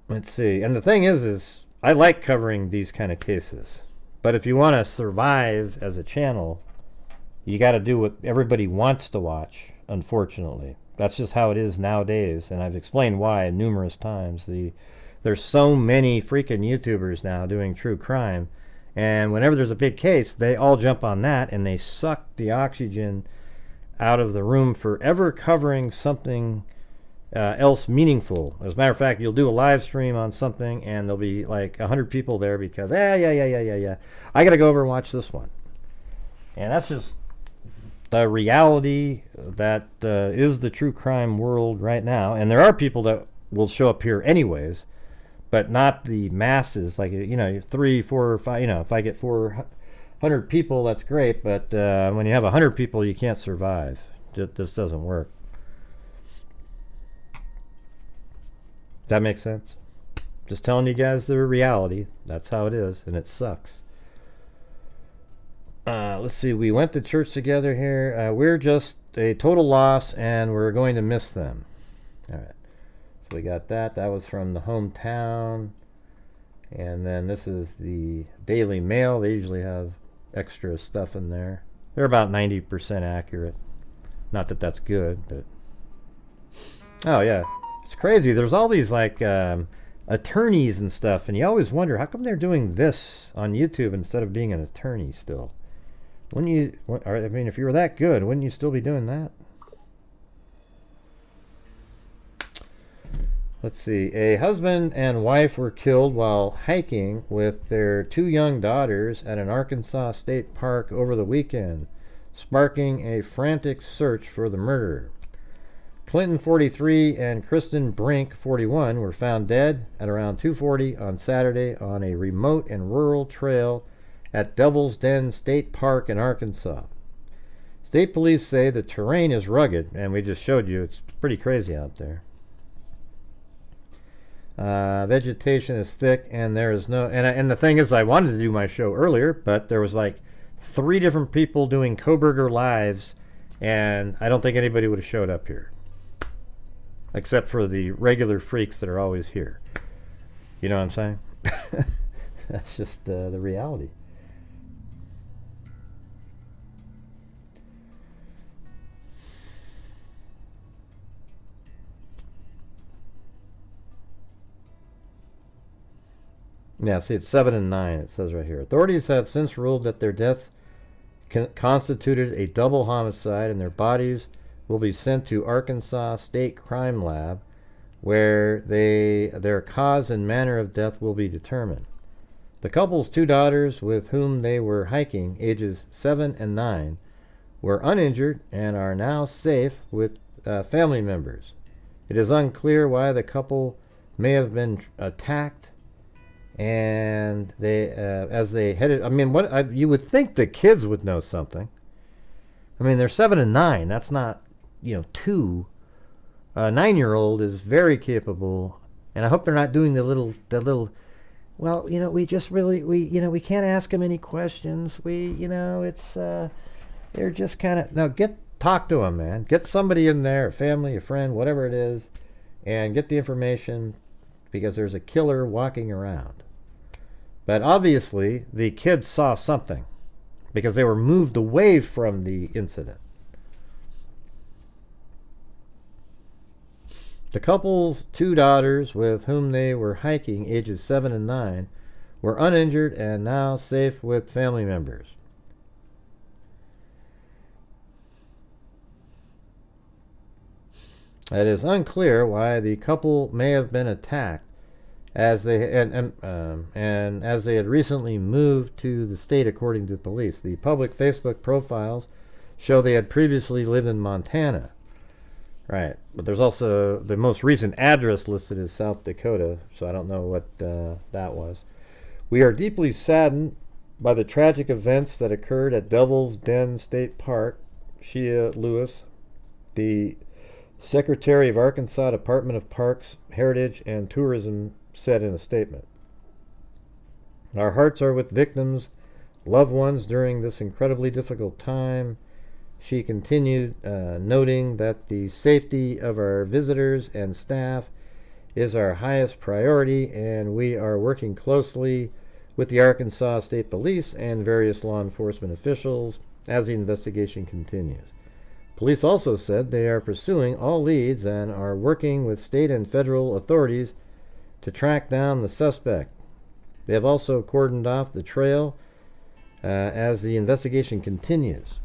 Let's see. And the thing is I like covering these kind of cases. But if you want to survive as a channel, you got to do what everybody wants to watch, unfortunately. That's just how it is nowadays, and I've explained why numerous times. There's so many freaking YouTubers now doing true crime, and whenever there's a big case, they all jump on that, and they suck the oxygen out of the room for ever covering something else meaningful. As a matter of fact, you'll do a live stream on something, and there'll be like 100 people there because, yeah. I got to go over and watch this one. And that's just the reality that is the true crime world right now. And there are people that will show up here anyways, but not the masses. Like, 3, 4, or 5, if I get 400 people, that's great. But when you have 100 people, you can't survive. This doesn't work. That makes sense? Just telling you guys the reality. That's how it is, and it sucks. Let's see, we went to church together here. We're just a total loss, and we're going to miss them. All right. So we got that. That was from the hometown. And then this is the Daily Mail. They usually have extra stuff in there. They're about 90% accurate. Not that that's good, but... Oh, yeah. It's crazy. There's all these, like, attorneys and stuff, and you always wonder, how come they're doing this on YouTube instead of being an attorney still? If you were that good, wouldn't you still be doing that? Let's see. A husband and wife were killed while hiking with their 2 young daughters at an Arkansas state park over the weekend, sparking a frantic search for the murderer. Clinton, 43, and Kristen Brink, 41, were found dead at around 2:40 on Saturday on a remote and rural trail at Devil's Den State Park in Arkansas. State police say the terrain is rugged, and we just showed you it's pretty crazy out there. Vegetation is thick, and there is no... And the thing is, I wanted to do my show earlier, but there was like 3 different people doing Koberger Lives, and I don't think anybody would have showed up here. Except for the regular freaks that are always here. You know what I'm saying? That's just the reality. Yeah, see, it's 7 and 9, it says right here. Authorities have since ruled that their deaths constituted a double homicide, and their bodies will be sent to Arkansas State Crime Lab, where their cause and manner of death will be determined. The couple's 2 daughters, with whom they were hiking, ages 7 and 9, were uninjured and are now safe with family members. It is unclear why the couple may have been attacked, and as they headed... you would think the kids would know something. They're 7 and 9. That's not, 2. A 9-year-old is very capable, and I hope they're not doing the little... Well, we just really... we can't ask them any questions. They're just kind of... No, talk to them, man. Get somebody in there, a family, a friend, whatever it is, and get the information, because there's a killer walking around. But obviously, the kids saw something, because they were moved away from the incident. The couple's 2 daughters, with whom they were hiking, ages 7 and 9, were uninjured and now safe with family members. It is unclear why the couple may have been attacked, as they as they had recently moved to the state, according to police. The public Facebook profiles show they had previously lived in Montana. Right, but there's also the most recent address listed as South Dakota, so I don't know what that was. We are deeply saddened by the tragic events that occurred at Devil's Den State Park. Shea Lewis, the Secretary of Arkansas Department of Parks, Heritage, and Tourism, said in a statement. Our hearts are with victims, loved ones during this incredibly difficult time. She continued, noting that the safety of our visitors and staff is our highest priority, and we are working closely with the Arkansas State Police and various law enforcement officials as the investigation continues. Police also said they are pursuing all leads and are working with state and federal authorities to track down the suspect. They have also cordoned off the trail as the investigation continues.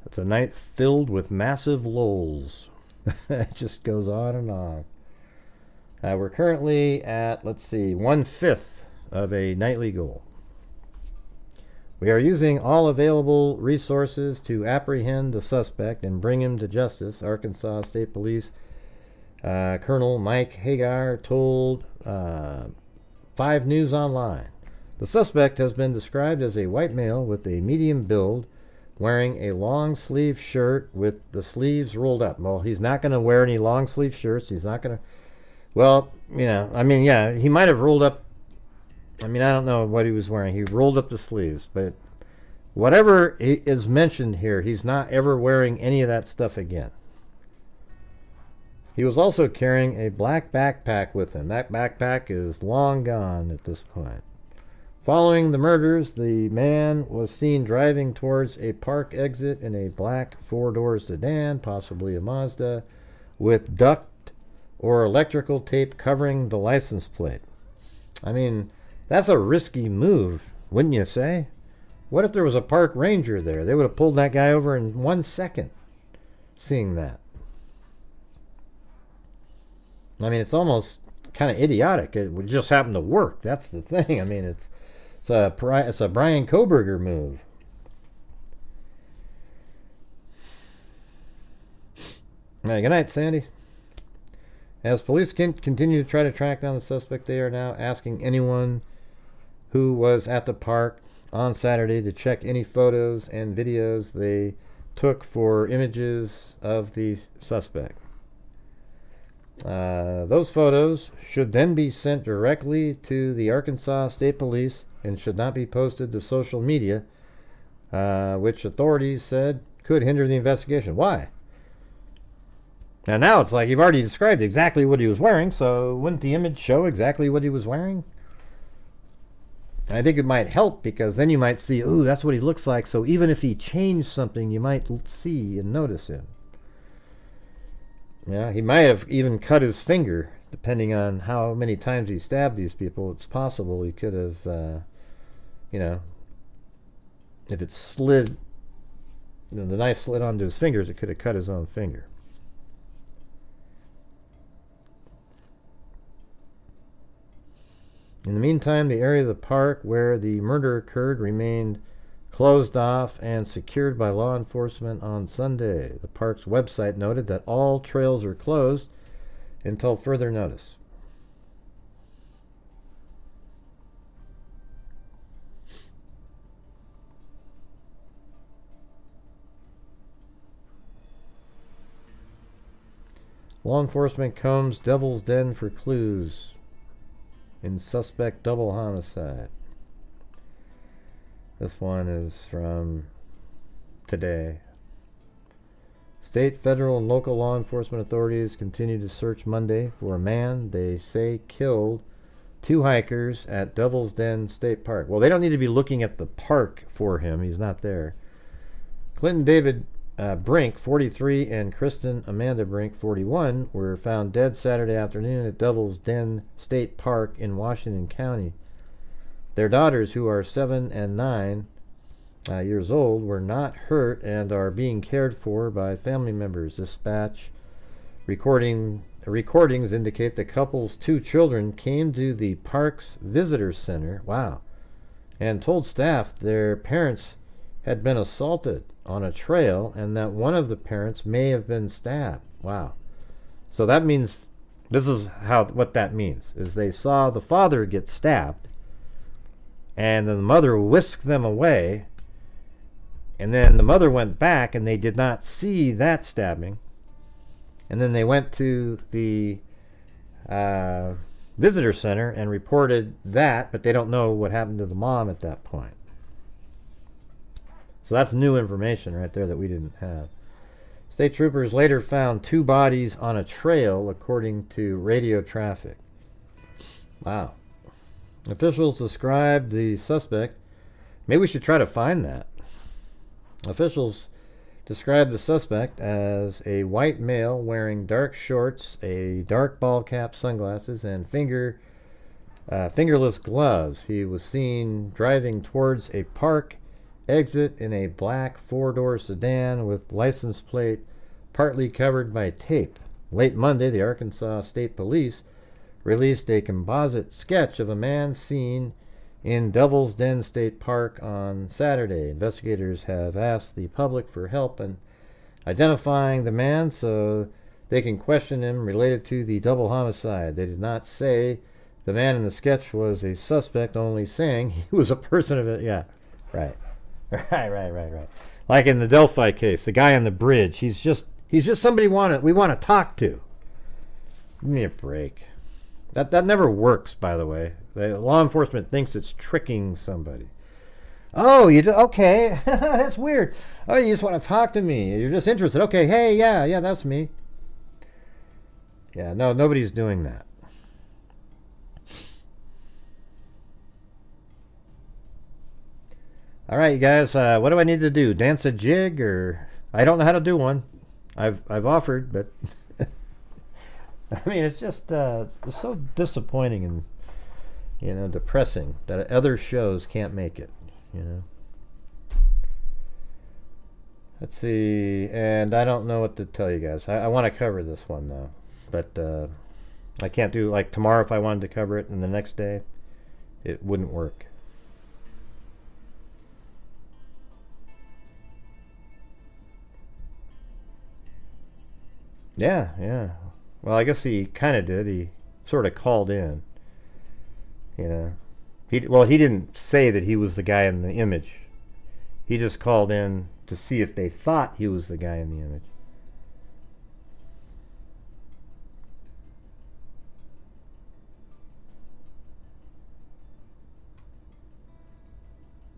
It's a night filled with massive lulls. It just goes on and on. We're currently at, 1/5 of a nightly goal. We are using all available resources to apprehend the suspect and bring him to justice, Arkansas State Police Colonel Mike Hagar told 5 News Online. The suspect has been described as a white male with a medium build, wearing a long sleeve shirt with the sleeves rolled up. Well, he's not going to wear any long sleeve shirts. He's not going to, he might have rolled up. I don't know what he was wearing. He rolled up the sleeves, but whatever is mentioned here, he's not ever wearing any of that stuff again. He was also carrying a black backpack with him. That backpack is long gone at this point. Following the murders, the man was seen driving towards a park exit in a black 4-door sedan, possibly a Mazda, with duct or electrical tape covering the license plate. That's a risky move, wouldn't you say? What if there was a park ranger there? They would have pulled that guy over in 1 second, seeing that. It's almost kind of idiotic. It would just happen to work. That's the thing. It's a Brian Koberger move. Good night, Sandy. As police continue to try to track down the suspect, they are now asking anyone who was at the park on Saturday to check any photos and videos they took for images of the suspect. Those photos should then be sent directly to the Arkansas State Police and should not be posted to social media, which authorities said could hinder the investigation. Why? Now it's like you've already described exactly what he was wearing, so wouldn't the image show exactly what he was wearing? I think it might help, because then you might see, ooh, that's what he looks like, so even if he changed something, you might see and notice him. Yeah, he might have even cut his finger, depending on how many times he stabbed these people. It's possible he could have, if it slid, the knife slid onto his fingers, it could have cut his own finger. In the meantime, the area of the park where the murder occurred remained closed off and secured by law enforcement on Sunday. The park's website noted that all trails are closed until further notice. Law enforcement combs Devil's Den for clues in suspect double homicide. This one is from today. State, federal, and local law enforcement authorities continue to search Monday for a man they say killed 2 hikers at Devil's Den State Park. Well, they don't need to be looking at the park for him. He's not there. Clinton David Brink, 43, and Kristen Amanda Brink, 41, were found dead Saturday afternoon at Devil's Den State Park in Washington County. Their daughters, who are 7 and 9 years old, were not hurt and are being cared for by family members. Dispatch recordings indicate the couple's 2 children came to the park's visitor center, and told staff their parents had been assaulted on a trail and that one of the parents may have been stabbed. So that means This is what that means, is they saw the father get stabbed, and then the mother whisked them away, and then the mother went back, and they did not see that stabbing, and then they went to the visitor center and reported that, but they don't know what happened to the mom at that point. So that's new information right there that we didn't have. State troopers later found 2 bodies on a trail, according to radio traffic. Wow. Officials described the suspect. Maybe we should try to find that. Officials described the suspect as a white male wearing dark shorts, a dark ball cap, sunglasses, and fingerless gloves. He was seen driving towards a park exit in a black 4-door sedan with license plate partly covered by tape. Late Monday, the Arkansas State Police released a composite sketch of a man seen in Devil's Den State Park on Saturday. Investigators have asked the public for help in identifying the man so they can question him related to the double homicide. They did not say the man in the sketch was a suspect, only saying he was a person of it. Yeah, right. Right. Like in the Delphi case, the guy on the bridge, he's just somebody we want to talk to. Give me a break. That never works, by the way. The law enforcement thinks it's tricking somebody. Oh, you do? Okay. That's weird. Oh, you just want to talk to me. You're just interested. Okay, hey, yeah, that's me. Yeah, no, nobody's doing that. All right, you guys, what do I need to do? Dance a jig? Or I don't know how to do one. I've offered, but I mean, it's just it's so disappointing and depressing that other shows can't make it. Let's see, and I don't know what to tell you guys. I want to cover this one though, but I can't do like tomorrow. If I wanted to cover it, and the next day, it wouldn't work. Yeah. Well, I guess he kind of did. He sort of called in. He didn't say that he was the guy in the image. He just called in to see if they thought he was the guy in the image.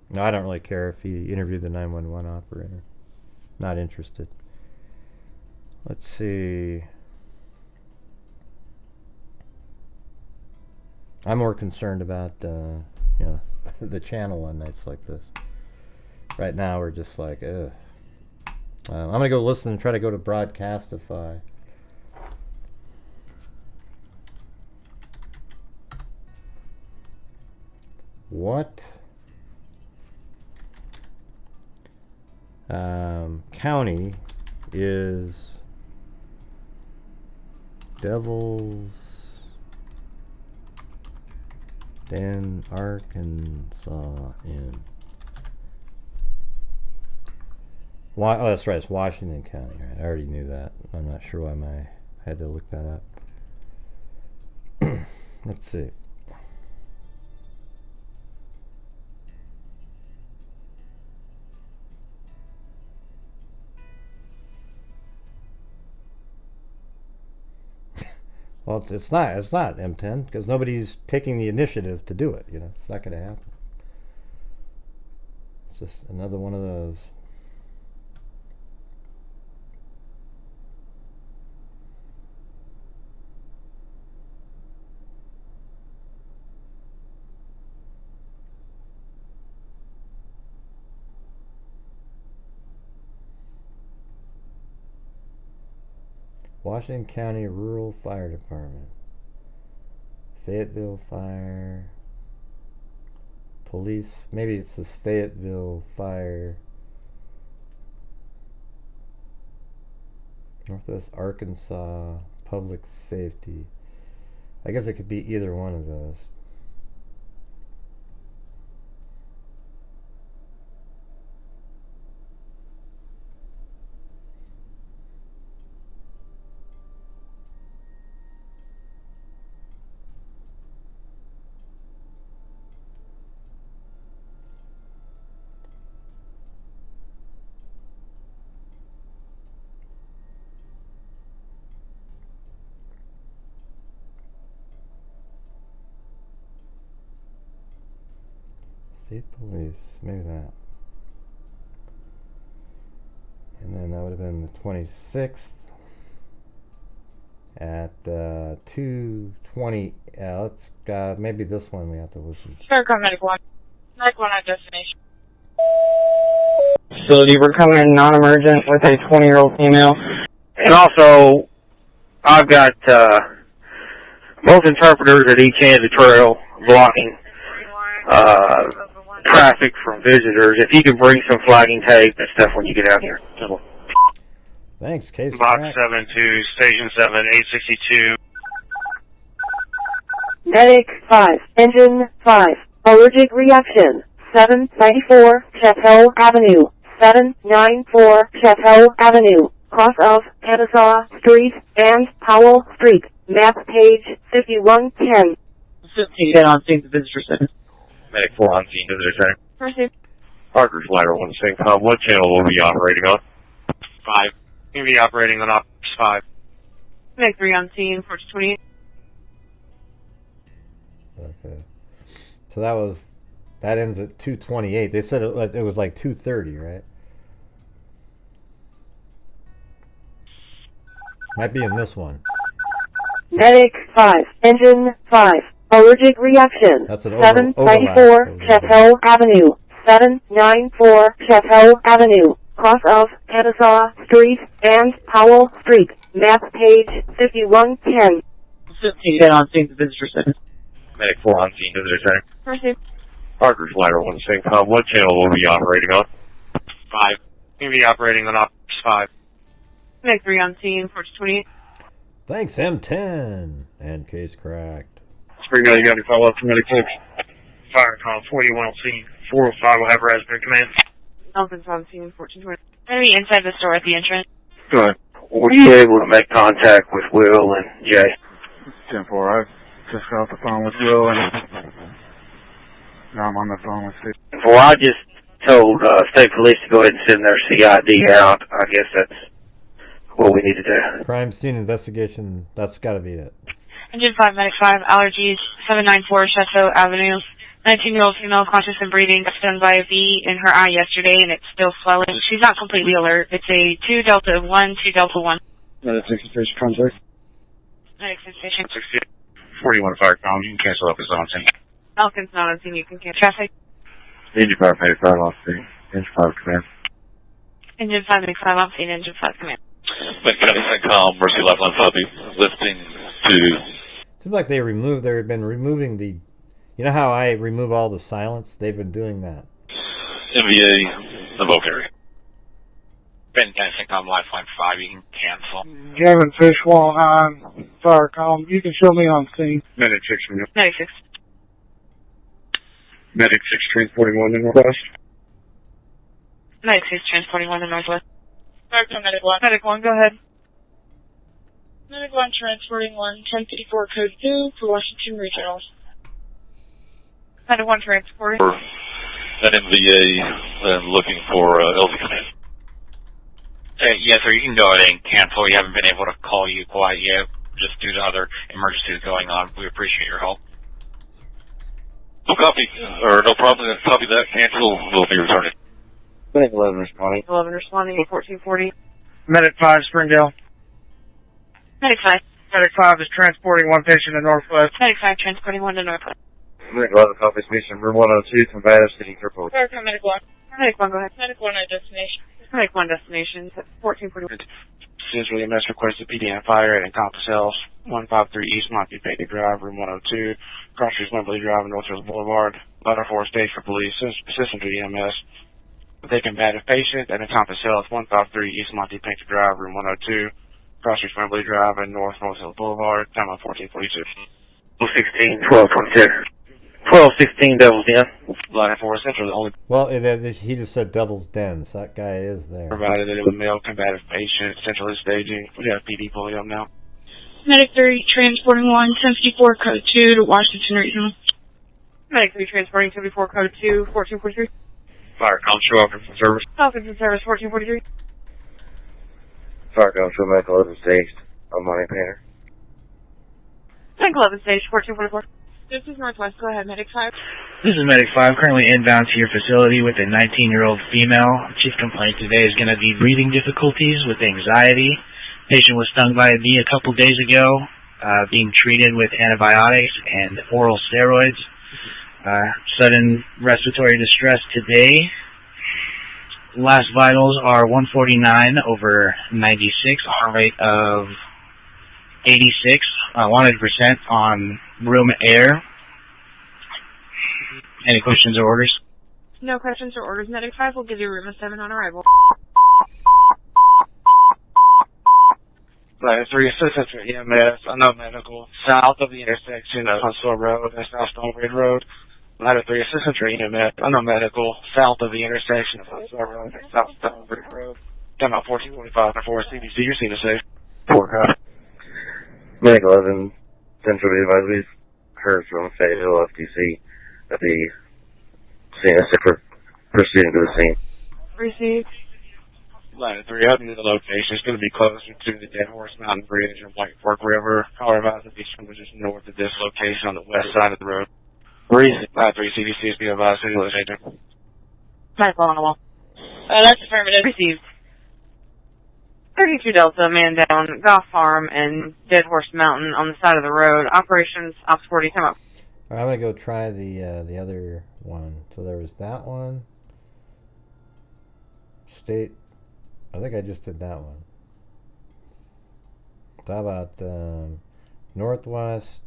No, I don't really care if he interviewed the 911 operator. Not interested. Let's see. I'm more concerned about the channel on nights like this. Right now we're just like, ugh. I'm gonna go listen and try to go to Broadcastify. What county is Devil's Den, Arkansas in? Oh, that's right. It's Washington County. Right? I already knew that. I'm not sure why I had to look that up. Let's see. Well, it's not M10 because nobody's taking the initiative to do it. It's not going to happen. It's just another one of those. Washington County Rural Fire Department, Fayetteville Fire, Police, maybe it says Fayetteville Fire, Northwest Arkansas Public Safety. I guess it could be either one of those. State Police, maybe that. And then that would have been the 26th at 2:20. Let's maybe this one we have to listen to. Sure, come medic 1. Medic 1 at destination. Facility, we're coming in non-emergent with a 20-year-old female. And also, I've got both interpreters at each end of the trail blocking traffic from visitors. If you could bring some flagging tape and stuff when you get out here. Thanks, Case. Box 7 to Station 7, 862. Medic 5, Engine 5, allergic reaction, 794 Chateau Avenue, 794 Chateau Avenue, cross of Kennesaw Street and Powell Street, map page 5110. 15 get on scene to visitor center. Medic 4 on scene, visitor center. Proceed. Parker's Ladder 1 Syncom. What channel will we be operating on? 5. We'll be operating on Ops 5. Medic 3 on scene, 1428. Okay. So that ends at 2:28. They said it was like 2:30, right? Might be in this one. Medic 5, Engine 5, allergic reaction, That's an 794 overlap. Chateau Avenue, 794 Chateau Avenue, cross of Kennesaw Street and Powell Street, map page 5110. 15 get on scene to visitor center. Medic 4 on scene, visitor center. Proceed. Parker's Ladder 1 Syncom. What channel will we be operating on? 5. We'll be operating on Ops 5. Medic 3 on scene, 1428. Thanks, M10. And case cracked. Spring, you got any follow-up from Medic 6? Fire call 41 on scene. 405 will have Raspberry command. Elephant's on scene, 1420. Enemy inside the store at the entrance. Go ahead. Were you able to make contact with Will and Jay? 10-4, I just got off the phone with Will and now I'm on the phone with Steve. Well, I just told state police to go ahead and send their CID out. I guess that's what we need to do. Crime scene investigation. That's got to be it. Engine 5, Medic 5, allergies, 794 Chateau Avenue. 19-year-old female conscious and breathing, stung by a bee in her eye yesterday, and it's still swelling. She's not completely alert. It's a 2 Delta 1, 2 Delta 1. Medic 6 station contact. Medic 6 station. 41 fire call. You can cancel up his on scene. Falcon's not on scene. You can cancel traffic. Engine 5, Medic 5 on scene. Engine 5 command. Engine 5, Medic 5 on scene. Engine 5 command. County Syncom, Mercy Lifeline Puppy, lifting to... Seems like they've been removing the... You know how I remove all the silence? They've been doing that. MVA, Evoke area. County Syncom, Lifeline 5, you can cancel. Gavin Fishwall on fire column. You can show me on scene. Medic 6 from you. Medic 6. Medic 6 transporting 1 to Northwest. Medic 6 transporting 1 to Northwest. Medic 1. Medic 1, go ahead. Medic 1 transporting 1, 1054 code 2 for Washington Regional. Medic 1 transporting. An MVA and looking for LZ command. Yes, sir, you can go ahead and cancel. We haven't been able to call you quite yet, just due to other emergencies going on. We appreciate your help. No copy, or no problem. Copy that. Cancel. Will be returning. Medic 11 responding. 11 responding, 1440. Medic 5 Springdale. Medic 5. Medic 5 is transporting 1 patient to Northwest. Medic 5 transporting 1 to Northwest. Medic 11 copies mission room 102, combative sitting report. Medic 1. Medic 1, go ahead. Medic 1 at destination. Medic 1 destination, 1440. Essentially, a mess requested PDM fire at Encompass Health, 153 East Monty Baker Drive, room 102, Cross Street, Wembley Drive, Northwest Boulevard. Letter 4 stage for police, assistant to EMS. With a combative patient at Encompass Health, 153 East Monty Baker Drive, room 102, Cross Street, Wembley Drive, and Northwest Boulevard, time of 1442. 16, 1222. 1216 Devil's Den. Line 4 essentially the only. Well, he just said Devil's Den, so that guy is there. Provided that it was a male combative patient, centrally staging. We got a PD pulling up now. Medic 3 transporting 1, 1054 code 2 to Washington Regional. Medic 3 transporting 74 code 2, 1443. Fire call, show up from service. Falcons in service, 1443. Fire call, show medical 11 staged. I'm Monty Painter. Tank 11 stage, 1444. This is Northwest. Go ahead, Medic 5. This is Medic 5, currently inbound to your facility with a 19-year-old female. Chief complaint today is going to be breathing difficulties with anxiety. Patient was stung by a bee a couple days ago, being treated with antibiotics and oral steroids. Sudden respiratory distress today. Last vitals are 149 over 96, heart rate of 86, 100% on room air. Any questions or orders? No questions or orders. Medic 5 will give you room of 7 on arrival. Ladder 3, assistant for EMS, unknown medical, south of the intersection of Huntsville Road and South Stonebridge Road. Ladder 3, assistant for EMS, unknown medical, south of the intersection of Huntsville Road and South Stonebridge Road. Time out 1445 for CDC, you're seen to safe. 4 cop. Medic 11, Central Advisories, heard from Fayetteville FTC that the CNS are proceeding to the scene. Received. Ladder 3, up near the location. It's going to be closer to the Dead Horse Mountain Bridge and White Fork River. However, the beach is just north of this location on the west side of the road. Ladder 3, CDC is being advised to the agent. Medical on the wall. That's affirmative. Received. 32 Delta, man down, Goff Farm and Dead Horse Mountain on the side of the road. Operations, Ops 40, come up. Alright, I'm going to go try the other one. So there was that one. State. I think I just did that one. How about Northwest,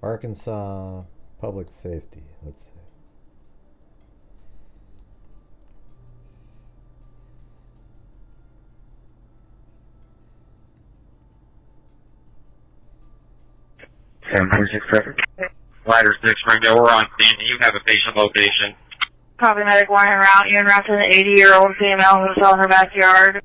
Arkansas, Public Safety? Let's see. Ladder 6, Ringo, we're on scene. You have a patient location. Copy, medic 1 en route. You en route to the 80-year-old female who's on her backyard.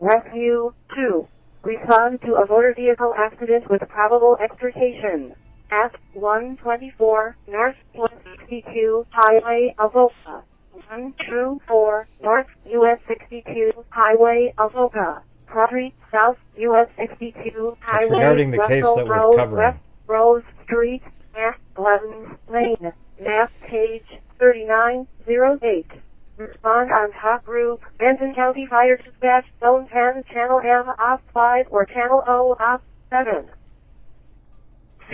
Rescue 2. Respond to a motor vehicle accident with probable extrication at 124 North 62 Highway Avoca. 124 North US 62 Highway Avoca. Property South US 62 Highway regarding the case that we're Road, covering. West Rose Street, Mass Blevins Lane. Map page 3908. Respond on top group. Benton County Fire Dispatch, Zone 10, Channel M, Op 5, or Channel O, Op 7.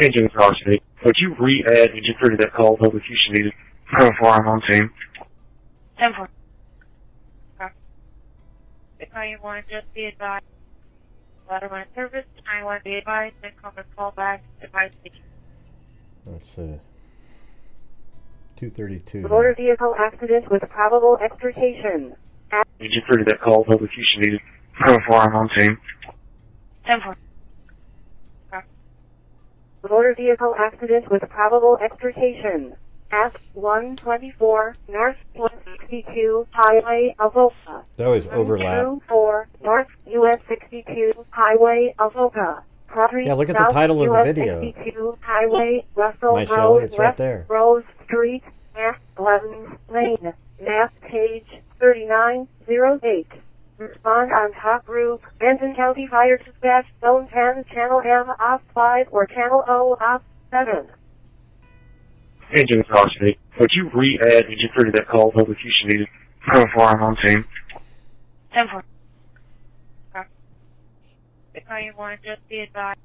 Engine crossing. Would you re-add and get rid of that call publication needed? Pro 4, I'm on scene. 10-4. If I want to just be advised, letter my service, I want to be advised, then conference call back, advice station. Let's see. 232. Motor vehicle accident with probable extrication. Would you rid of that call publication needed? Pro 4, I'm on scene. 10-4. Motor vehicle accident with probable extrication at 124 North 62 Highway Avoca. They always overlap. 124 North US 62 Highway Avoca. Property Yeah, look at the South title of the US video. 62 Highway Russell Nice, Road, Shelley, it's right West there. Rose Street, Mass Blevins Lane. Map page 3908. Respond on top group. Benton County Fire Dispatch, Zone 10, Channel M, Op 5, or Channel O, Op 7. Engine crossing. Would you re-add and get rid of that call publication needed? Pro 4, I'm on scene. 10-4. If I want to just be advised,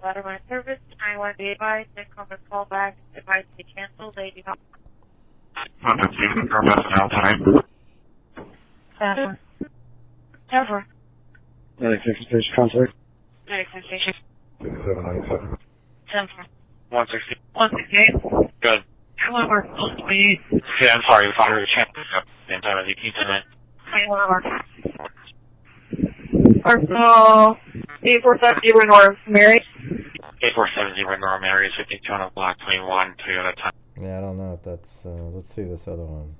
letter my service, I want to be advised, then conference call back, advice to cancel, they do not. I'm on scene. Confirm that's now time. 10-4. 10-4. 96 station contact. 96 station. 6797. 10-4. 160. 168. Good. Hello, we're supposed to be. Yeah, I'm sorry, we found your channel. Same time as you keep tonight. Arsenal 8470 North Mary. 8470 North Mary, 52 on a block 21, Toyota time. Yeah, I don't know if that's. Let's see this other one.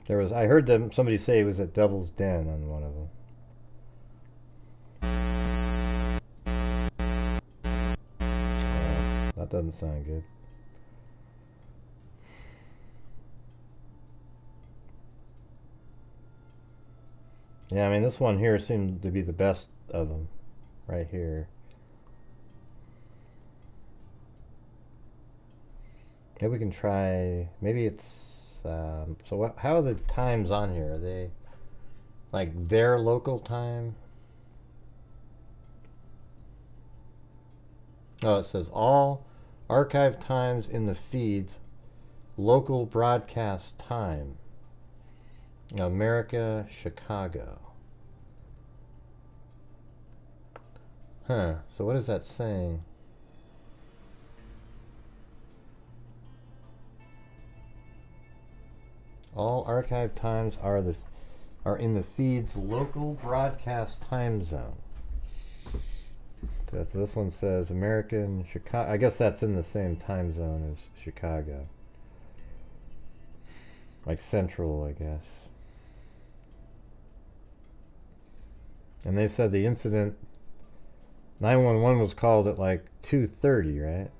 There was. I heard them. Somebody say it was at Devil's Den on one of them. That doesn't sound good. Yeah, I mean, this one here seemed to be the best of them, right here. Maybe we can try, maybe it's, so what, how are the times on here? Are they like their local time? Oh, it says all archive times in the feeds, local broadcast time. America, Chicago. Huh, so what is that saying? All archive times are in the feed's local broadcast time zone. So this one says American Chicago. I guess that's in the same time zone as Chicago. Like Central, I guess. And they said the incident 911 was called at like 2:30, right?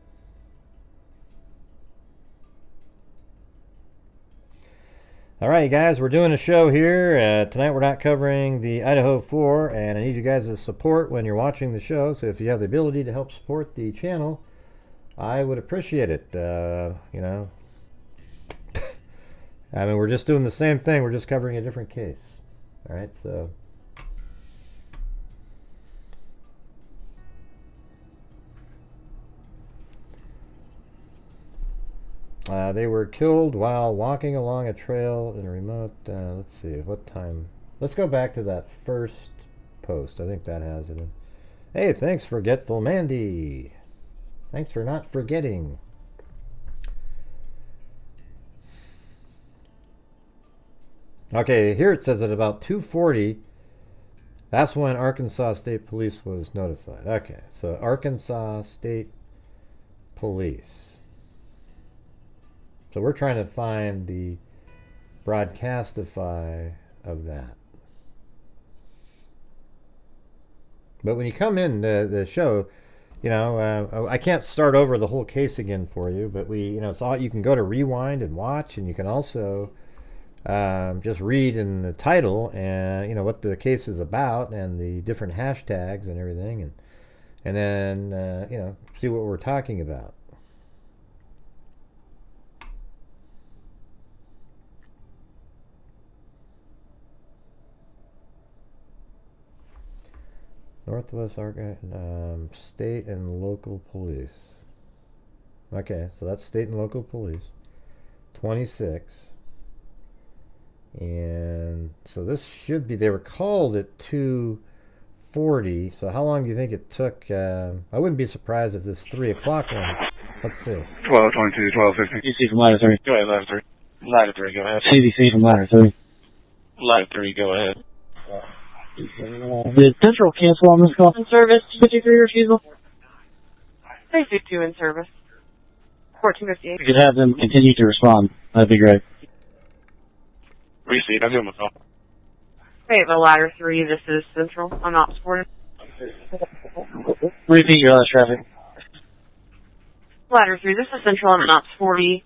Alright, guys, we're doing a show here. Tonight we're not covering the Idaho 4, and I need you guys' support when you're watching the show. So if you have the ability to help support the channel, I would appreciate it. You know, I mean, we're just doing the same thing. We're just covering a different case. Alright, so... they were killed while walking along a trail in a remote, let's see, what time? Let's go back to that first post. I think that has it in. Hey, thanks, Forgetful Mandy. Thanks for not forgetting. Okay, here it says at about 2:40, that's when Arkansas State Police was notified. Okay, so Arkansas State Police. So we're trying to find the broadcastify of that. But when you come in the show, you know, I can't start over the whole case again for you, but it's all, you can go to rewind and watch, and you can also just read in the title and you know what the case is about and the different hashtags and everything, and then you know, see what we're talking about. Northwest Arkansas, state and local police. Okay, so that's state and local police. 26. And so this should be, they were called at 2:40. So how long do you think it took? I wouldn't be surprised if this 3 o'clock one. Let's see. 12:22, 12:15. CDC from ladder 3. Go ahead, ladder 3. Ladder 3, go ahead. CDC from ladder 3. Ladder 3, go ahead. Did Central cancel on this call? In service, 53 refusal. 352 in service. 1458. We could have them continue to respond. That'd be great. Receive, I'm doing my call. Hey, the ladder 3, this is Central. I'm not supported. Repeat your last traffic. Ladder 3, this is Central. I'm not 40.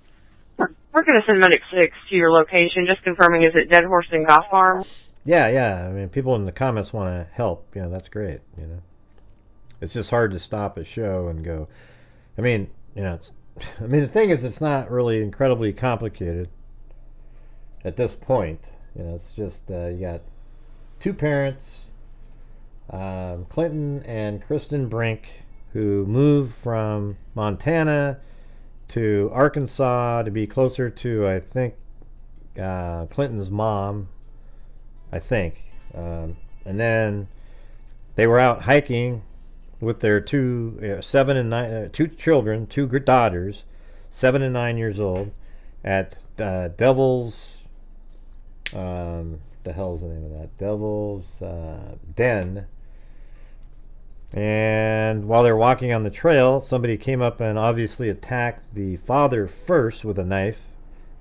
We're going to send Medic 6 to your location. Just confirming, is it Dead Horse and Golf Farm? Yeah. I mean, people in the comments want to help. You know, that's great. You know, it's just hard to stop a show and go. I mean, you know, the thing is, it's not really incredibly complicated at this point. You know, it's just you got two parents, Clinton and Kristen Brink, who moved from Montana to Arkansas to be closer to, I think, Clinton's mom. I think, and then they were out hiking with their two children, two daughters, 7 and 9 years old, at Devil's. The hell's the name of that? Devil's Den. And while they were walking on the trail, somebody came up and obviously attacked the father first with a knife,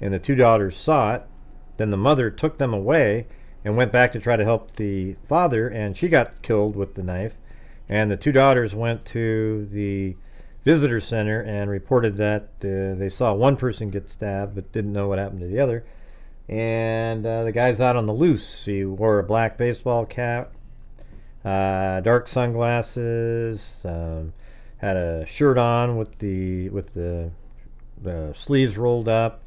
and the two daughters saw it. Then the mother took them away and went back to try to help the father, and she got killed with the knife. And the two daughters went to the visitor center and reported that they saw one person get stabbed but didn't know what happened to the other. And the guy's out on the loose. He wore a black baseball cap, dark sunglasses, had a shirt on with the sleeves rolled up.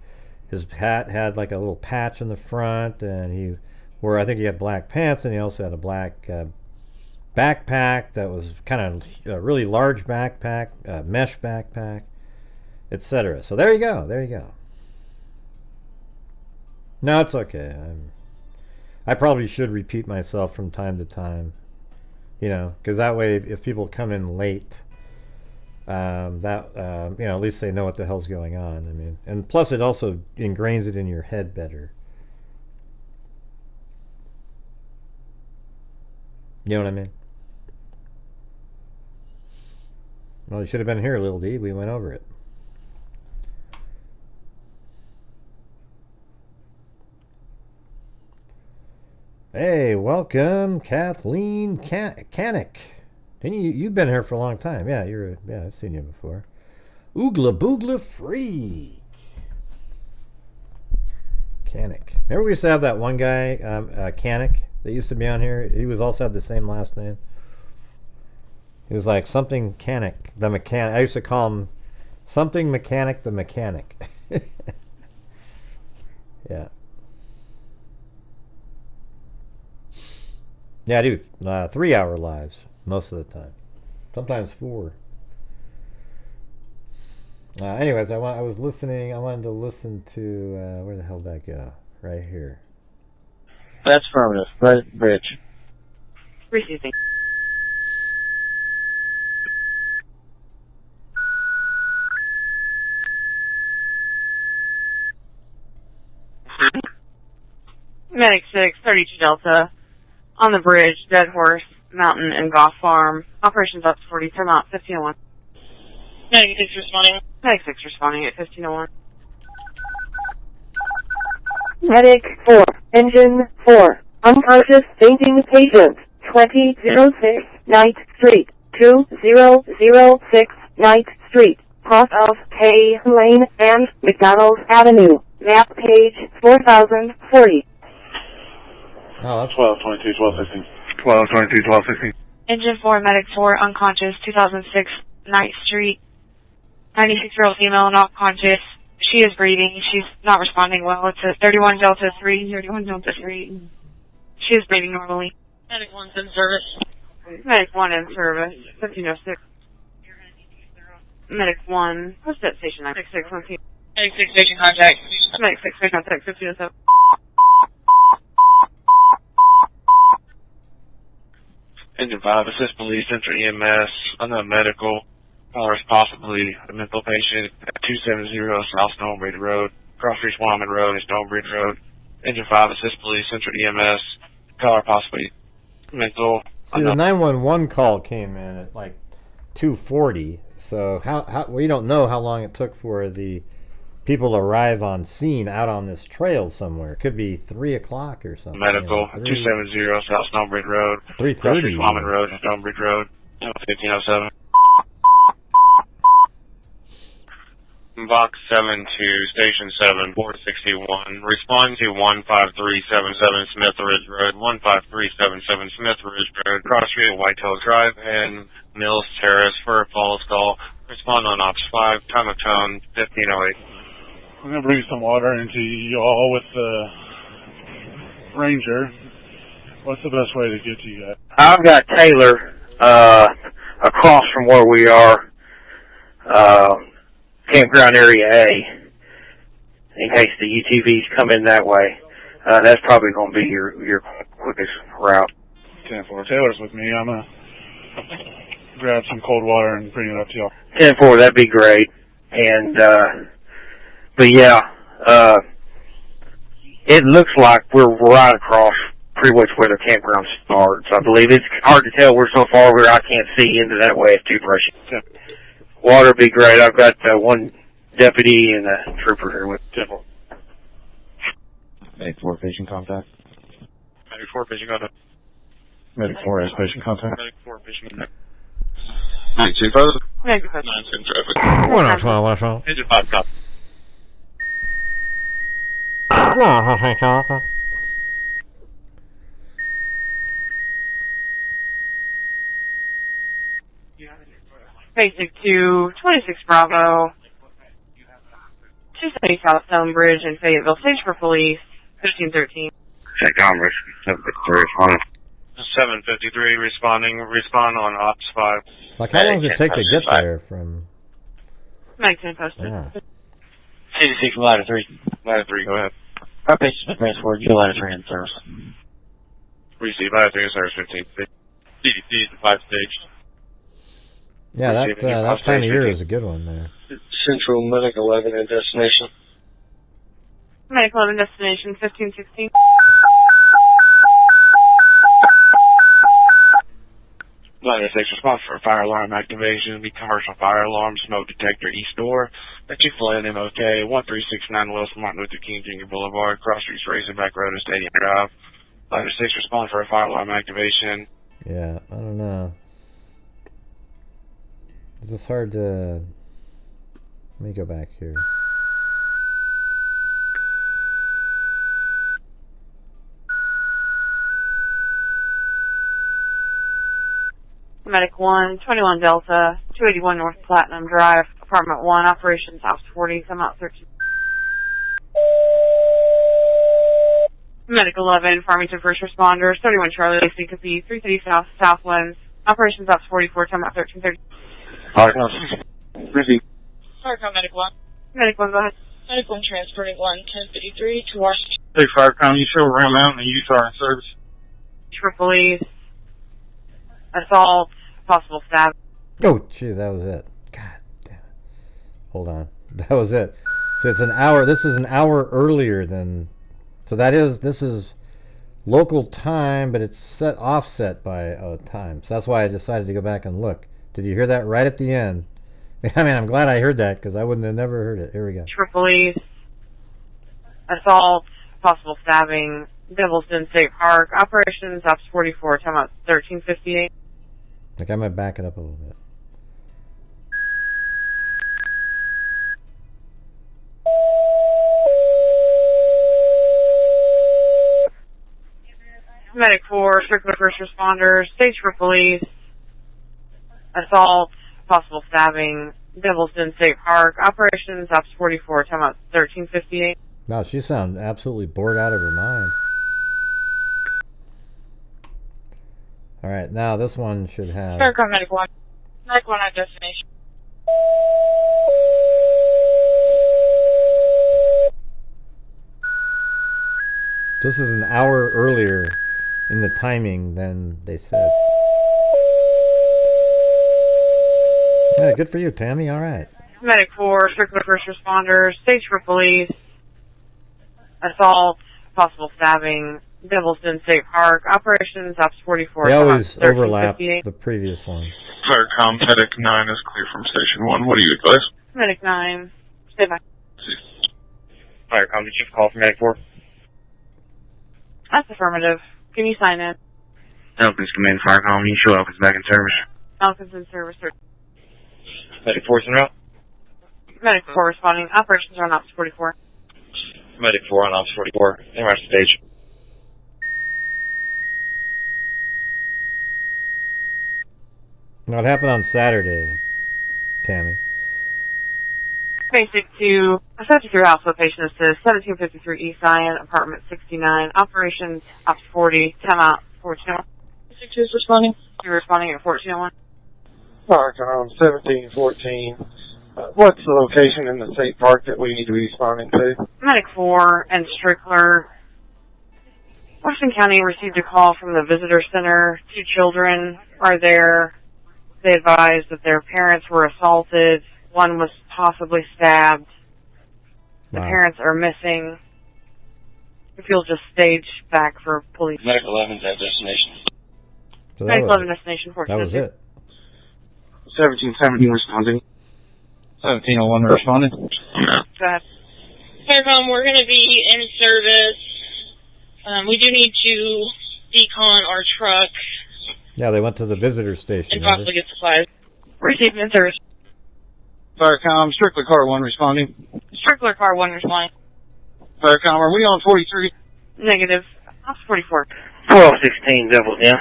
His hat had like a little patch in the front, and I think he had black pants, and he also had a black backpack that was kind of a really large backpack, mesh backpack, etc. So there you go. No, it's okay. I probably should repeat myself from time to time, because that way, if people come in late, at least they know what the hell's going on. I mean, and plus it also ingrains it in your head better. You know what I mean? Well, you should have been here, Little D. We went over it. Hey, welcome, Kathleen Kanik. You've been here for a long time. Yeah, I've seen you before. Oogla Boogla Freak. Kanik. Remember we used to have that one guy, Kanik, that used to be on here? He also had the same last name. He was like something Kanik, the mechanic. I used to call him something Mechanic the Mechanic. Yeah. Yeah, I do 3-hour lives most of the time, sometimes 4. Anyways, I was listening. I wanted to listen to where the hell did I go? Right here. That's affirmative. Right, bridge. Receiving. Medic 6, 32 Delta. On the bridge, Dead Horse, Mountain, and Goff Farm. Operations up to 40, turn out 1501. Medic 6 responding. Medic 6 responding at 1501. Medic 4, Engine 4, unconscious fainting patient, 2006 Ninth Street, 2006 Ninth Street, cross of Hay Lane and McDonald Avenue, map page 4040. Oh, that's 12, 22, 12, 16. 12, 22, 12, 16. Engine 4, Medic 4, unconscious, 2006 9th Street, 96-year-old female, not conscious. She is breathing. She's not responding well. It's a 31 Delta 3, 31 Delta 3. She is breathing normally. Medic 1's in service. Medic 1 in service, 1506. Medic 1, what's that station? Medic 6, 1, Medic 6 station contact. Medic 6 station contact, 1507. Engine 5, assist police, enter EMS, unknown medical, or possibly a mental patient at 270 South Stonebridge Road, Cross Street Swanman Road and Stonebridge Road. Engine 5, assist police, enter EMS, caller possibly mental. See, the 911 call came in at like 2:40, so how we don't know how long it took for the people to arrive on scene out on this trail somewhere. It could be 3 o'clock or something. Medical, 270 South Stonebridge Road, 3:30. Cross Street Swanman Road and Stonebridge Road, 1507. Box 7 to Station 7, 461. Respond to 15377 Smith Ridge Road, 15377 Smith Ridge Road, Cross Street, Whitetail Drive, and Mills Terrace for a false call. Respond on Ops 5, time of tone, 1508. I'm going to bring some water into y'all with the Ranger. What's the best way to get to you guys? I've got Taylor across from where we are, campground area A, in case the UTVs come in that way. That's probably going to be your quickest route. 10-4. Taylor's with me. I'm going to grab some cold water and bring it up to y'all. 10-4, that'd be great. And, but yeah, it looks like we're right across pretty much where the campground starts. I believe it's hard to tell. We're so far where I can't see into that way. It's too precious. Water would be great. I've got one deputy and a trooper here with Temple. Medic 4, patient contact. Medic 4, patient contact. Medic 4 has patient contact. Medic 4, patient contact. 92 further. Medic 4. 9 10 traffic. 112, 112. Engine 5, copy. Basic to 26 Bravo, 270 South Stone Bridge in Fayetteville. Stage for police, 1513. Check Congress, 753 responding. 753 responding. Respond on Ops 5. Like, how long does it take to get there from... Mag 10 posted. Yeah. 86 ladder 3. Ladder 3, go ahead. Our patient transport, you ladder 3 in service. Receive Ladder 3 in service 15. CDC is the 5 stage. Yeah, that time of year is a good one there. Central Medic 11 and destination. Medic 11 destination 1516. Ladder 6 response for fire alarm activation. The commercial fire alarm smoke detector east door. At Chick-fil-A and MOK 1369 West Martin Luther King Jr. Boulevard, Cross Streets Razorback Road and Stadium Drive. Ladder 6 response for a fire alarm activation. Yeah, I don't know. It's just hard to... Let me go back here. Medic 1, 21 Delta, 281 North Platinum Drive, Apartment 1, Operations Ops 40, come out 13. Medic 11, Farmington First Responders, 31 Charlie Lacey Capee, 330 South, Southlands, Operations Ops 44, come out 1330. Firecom Medic 1. Medic 1, go ahead. Medic 1 transporting 1053 to Washington. Hey, Firecom, you show Round Mountain and Utah in service. For police, assault, possible stab. Oh, gee, that was it. God damn it. Hold on. That was it. So it's an hour. This is an hour earlier than... So this is local time, but it's offset by time. So that's why I decided to go back and look. Did you hear that right at the end? I mean, I'm glad I heard that because I wouldn't have never heard it. Here we go. For police, assault, possible stabbing, Devilston State Park, Operations Ops 44, time out 1358. Like, I might back it up a little bit. Medic 4, Circular First Responders, Stage for police, assault, possible stabbing, Devilston State Park, Operations Ops 44, time out 1358. No, she sounds absolutely bored out of her mind. Alright, now this one should have... Firecom Medic 1. Medic 1 at destination. This is an hour earlier in the timing than they said. Yeah, good for you, Tammy. All right. Medic 4, Circular First Responders, Stage for police, assault, possible stabbing, Devilston State Park, Operations Ops 44. They always overlap the previous one. Firecom, Medic 9 is clear from Station 1. What do you advise? Medic 9, stay by. Firecom, did you call for Medic 4? That's affirmative. Can you sign in? Elkins come in, Firecom. You show Elkins back in service. Elkins in service. Medic 4's en route. Medic 4 responding. Operations are on Ops 44. Medic 4 on Ops 44. En route to stage. Now, it happened on Saturday, Tammy. Basic to a 73 house location assist, 1753 East Zion, apartment 69, operations Ops 40, time out 1401. 62 is responding. You're responding at 1401. Firecom 1714. What's the location in the state park that we need to be responding to? Medic 4 and Strickler. Washington County received a call from the visitor center. 2 children are there. They advised that their parents were assaulted. One was possibly stabbed. The parents are missing. If you'll just stage back for police. Medic 11's at destination. So Medic 11 destination 14. That was it. 1717 responding. 1701 responding. Go ahead. Firecom, we're going to be in service. We do need to decon our truck Yeah, they went to the visitor station. and possibly get supplies. Receiving in service. Firecom, Strickler Car 1 responding. Strickler car 1 responding. Firecom, are we on 43? Negative. Ops 44. 1216, Devil's Den.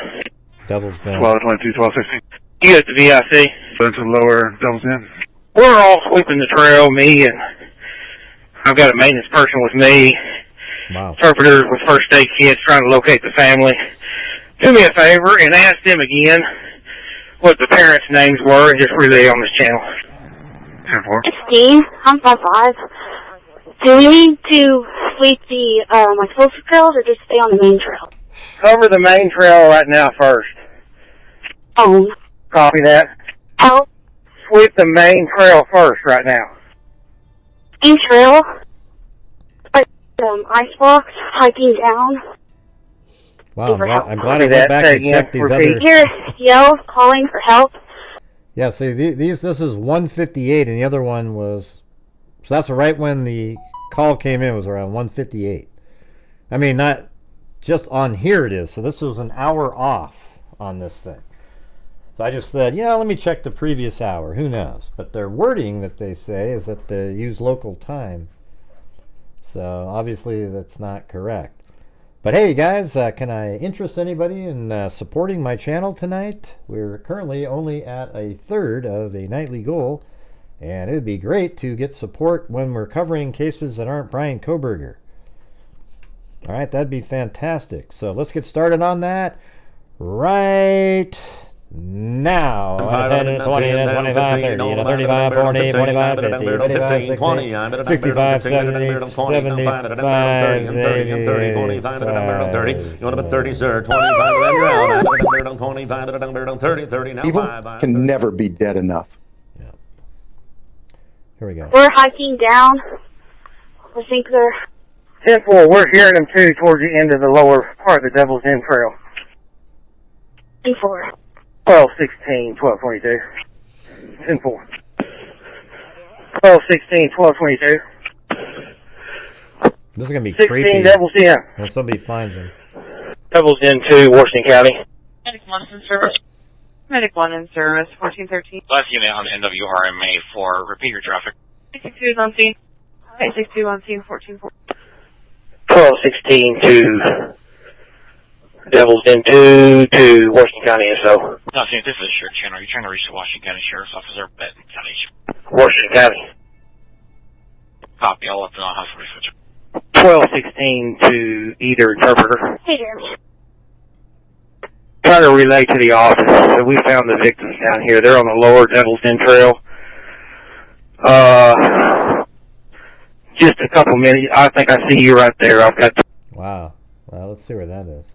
Devil's Den. 1222, 1216. You at the VIC. Going to lower Devil's Den. We're all sweeping the trail, me and I've got a maintenance person with me. Wow. Interpreters with first aid kits trying to locate the family. Do me a favor and ask them again what the parents' names were and just relay on this channel. 10-4. Steve, I'm 5'5". Do we need to sweep the like closer trails or just stay on the main trail? Cover the main trail right now first. Oh. Copy that. Help. Sweep the main trail first right now. Main trail. Icebox hiking down. Wow, I'm glad I went back and checked these other... Hear yells calling for help. Yeah, see, this is 158, and the other one was... So that's right when the call came in, was around 158. I mean, not just on here it is. So this was an hour off on this thing. So I just said, yeah, let me check the previous hour. Who knows? But their wording that they say is that they use local time. So obviously that's not correct. But hey guys, can I interest anybody in supporting my channel tonight? We're currently only at a third of a nightly goal, and it would be great to get support when we're covering cases that aren't Brian Koberger. Alright, that'd be fantastic. So let's get started on that right now. 10, 20, 25, 30, 35, 40, 45, 50, 55, 60, 65, 70, 75, 80, You want to put 30, sir. 25, then you're out. 25, 30, 30, now Evil 5. can never be dead enough. Here we go. We're hiking down. I think they're... 10-4, we're hearing them too towards the end of the lower part of the Devil's Den Trail. 10-4. 1216, 1222. 10-4. 1216, 1222. This is going to be 16 creepy Devil's Den. when somebody finds him. Devil's Den 2, Washington County. Medic 1 in service. Medic 1 in service, 1413. Last unit on NWRMA 4. Repeat your traffic. 862 is on scene. 862 on scene, 1414. 1216 to Devil's Den 2 to Washington County SO. No, see, this is a shared channel. You're trying to reach the Washington County Sheriff's Officer, Benton County. Washington County. Copy. I'll let them know how to switch. 1216 to either interpreter. Hey, Jeremy. Trying to relay to the office. So we found the victims down here. They're on the lower Devil's Den Trail. Just a couple minutes. I think I see you right there. I've got. Wow. Well, let's see where that is.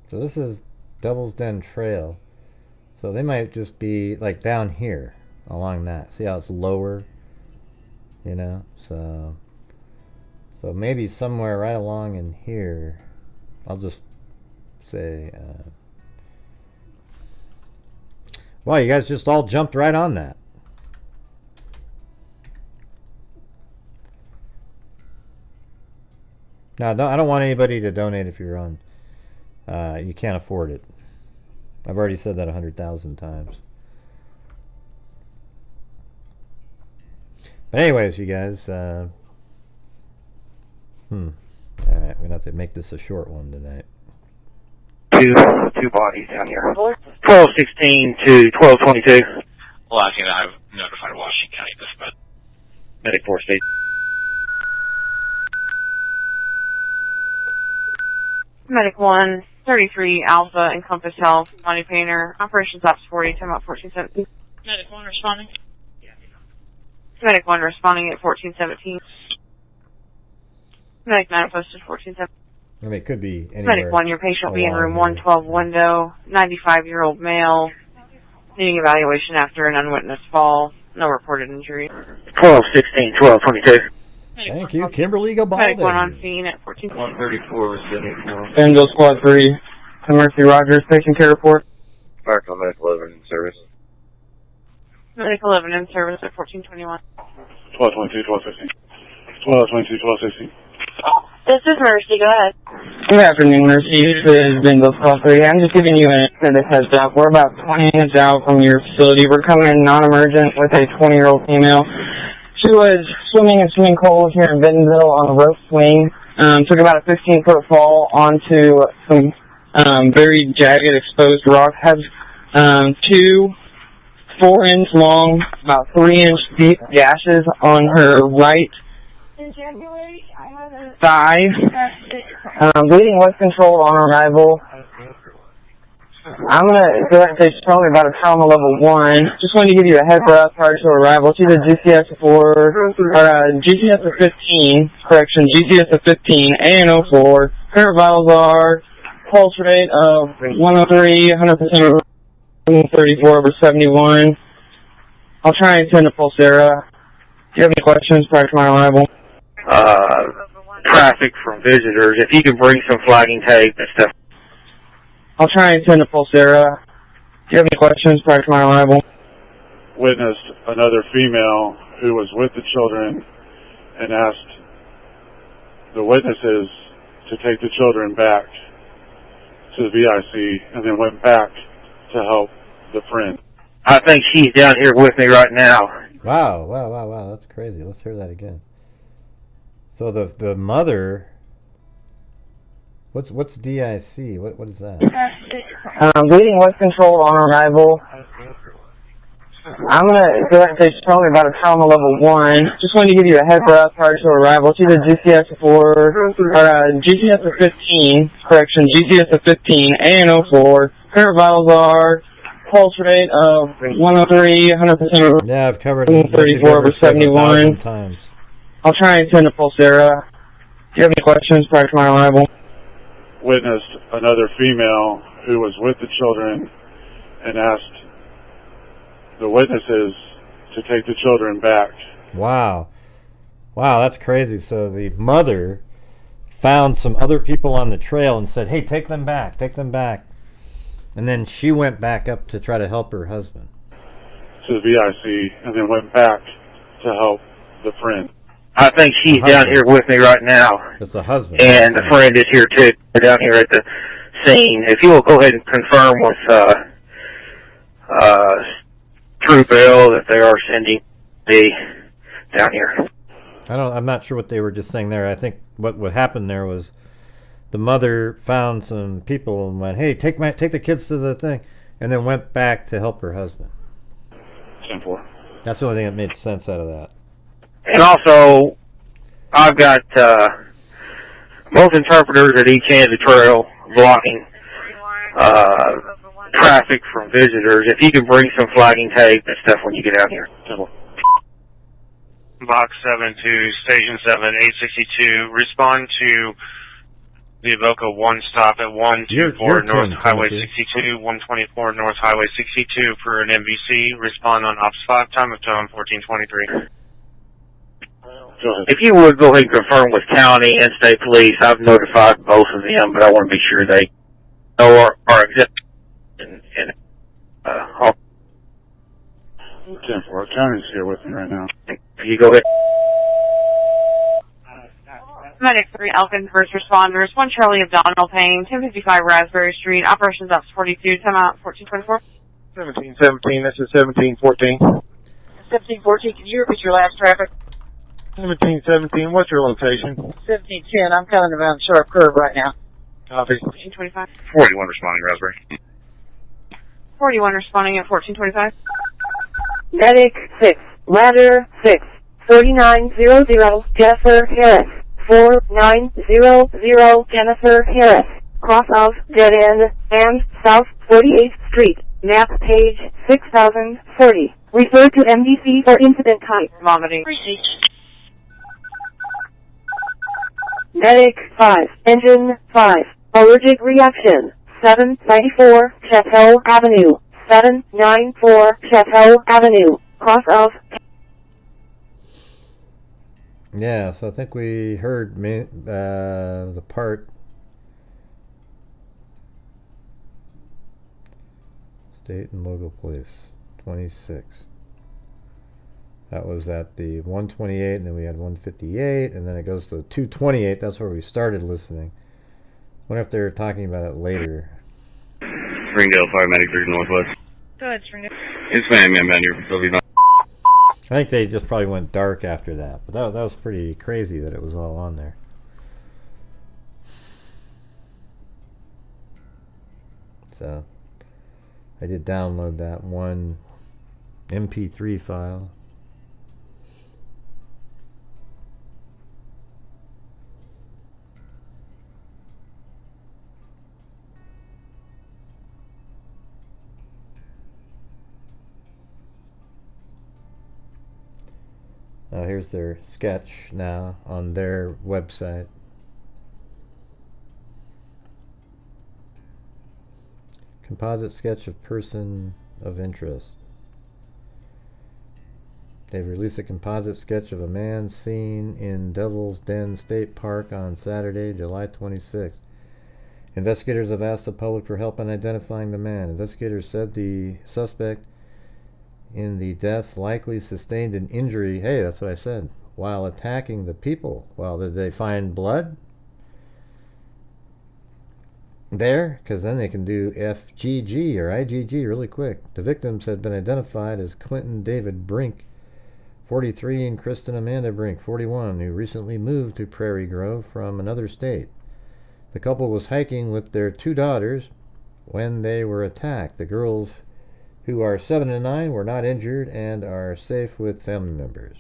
So this is Devil's Den Trail. So they might just be like down here along that. See how it's lower? You know? So maybe somewhere right along in here. I'll just say wow, you guys just all jumped right on that. Now, I don't want anybody to donate if you're on. You can't afford it. I've already said that 100,000 times. But anyways, you guys. Alright, we're going to have to make this a short one tonight. Two bodies down here. 1216 to 1222. Last unit, I've notified Washington County Dispatch. Medic 4 State. Medic 1, 33 Alpha, Encompass Health, Monty Painter, Operations Ops 40, time out 1417. Medic 1 responding. Medic 1 responding at 1417. Medic 9 posted 1417. I mean, it could be anywhere. Medic 1, your patient will be in room here. 112 window, 95-year-old male, needing evaluation after an unwitnessed fall, no reported injury. 1216, 1222. Thank you, Kimberly Gabaldi. Medic 1 on scene at 14. 134 was sitting for. Bengal Squad 3, to Mercy Rogers, patient care report. Back on Medic 11 in service. Medic 11 in service at 1421. 1222, 1215. 1222, 1216. This is Mercy. Go ahead. Good afternoon, Mercy. This is Bingo Property. I'm just giving you a heads up. We're about 20 minutes out from your facility. We're coming in non-emergent with a 20-year-old female. She was swimming in swimming holes here in Bentonville on a rope swing. Took about a 15-foot fall onto some very jagged, exposed rocks. Has 2 4-inch long, about 3-inch deep gashes on her right thigh. Bleeding was controlled on arrival. I'm going to go ahead and say she's probably about a trauma level 1. Just wanted to give you a heads up prior to arrival. She's a GCS of 15, correction, GCS of 15, ANO4. Current vitals are pulse rate of 103, 100% 34 over 71. I'll try and send a Pulsera. Do you have any questions prior to my arrival? Traffic from visitors. If you could bring some flagging tape and stuff. I'll try and send a Pulsera. Do you have any questions prior to my arrival? Witnessed another female who was with the children and asked the witnesses to take the children back to the VIC and then went back to help the friend. I think she's down here with me right now. Wow, that's crazy. Let's hear that again. So the mother, what's DIC? What is that? Bleeding was controlled on arrival. I'm going to go ahead and say she's probably about a trauma level 1. Just wanted to give you a heads up prior to arrival. She's a GCS of 15, correction, GCS of 15, ANO4. Current vitals are pulse rate of 103, 100%. Yeah, I've covered 34 over 71. Times. I'll try and send a Pulsera. Do you have any questions prior to my arrival? Witnessed another female who was with the children and asked the witnesses to take the children back. Wow, that's crazy. So the mother found some other people on the trail and said, hey, take them back. And then she went back up to try to help her husband. To the VIC and then went back to help the friend. I think she's down here with me right now. It's the husband. And the friend is here too. They're down here at the scene. If you will go ahead and confirm with Troop L that they are sending me down here. I'm not sure what they were just saying there. I think what happened there was the mother found some people and went, hey, take the kids to the thing, and then went back to help her husband. 10-4. That's the only thing that made sense out of that. And also, I've got both interpreters at each end of the trail blocking traffic from visitors. If you could bring some flagging tape and stuff when you get out here. Box 7 to Station 7, 862. Respond to the Evoca 1 stop at 124 North Highway 62, 124 North Highway 62 for an MVC. Respond on Ops 5, time of tone 1423. If you would go ahead and confirm with county and state police, I've notified both of them, but I want to be sure they know our existence. And 10-4. County's here with me right now. You go ahead. Medic 3 Elkins, first responders. 1 Charlie abdominal pain, 1055 Raspberry Street. Operations Ops 42, time out 1424. 1717, this is 1714. 1714, can you repeat your last traffic? 1717, what's your location? 1710, I'm coming around Sharp Curve right now. Copy. 1425. 41 responding, Raspberry. 41 responding at 1425. Medic 6, Ladder 6, 3900, Jennifer Harris. 4900, Jennifer Harris. Cross of Dead End and South 48th Street. Map page 6040. Refer to MDC for incident type. Vomiting. Medic 5, Engine 5, Allergic Reaction, 794 Chateau Avenue, 794 Chateau Avenue, cross of... Yeah, so I think we heard the part. State and local police, 26. That was at the 128, and then we had 158, and then it goes to 228. That's where we started listening. Wonder if they're talking about it later. Springdale, Paramedic 3 Northwest. Go ahead, Springdale. It's man down here, facility. I think they just probably went dark after that, but that was pretty crazy that it was all on there. So I did download that one MP3 file. Here's their sketch now on their website. Composite sketch of person of interest. They've released a composite sketch of a man seen in Devil's Den State Park on Saturday, July 26th. Investigators have asked the public for help in identifying the man. Investigators said the suspect in the deaths likely sustained an injury, hey, that's what I said, while attacking the people. Well, did they find blood there? Because then they can do FGG or IGG really quick. The victims had been identified as Clinton David Brink, 43, and Kristen Amanda Brink, 41, who recently moved to Prairie Grove from another state. The couple was hiking with their 2 daughters when they were attacked. The girls, who are 7 and 9, were not injured and are safe with family members.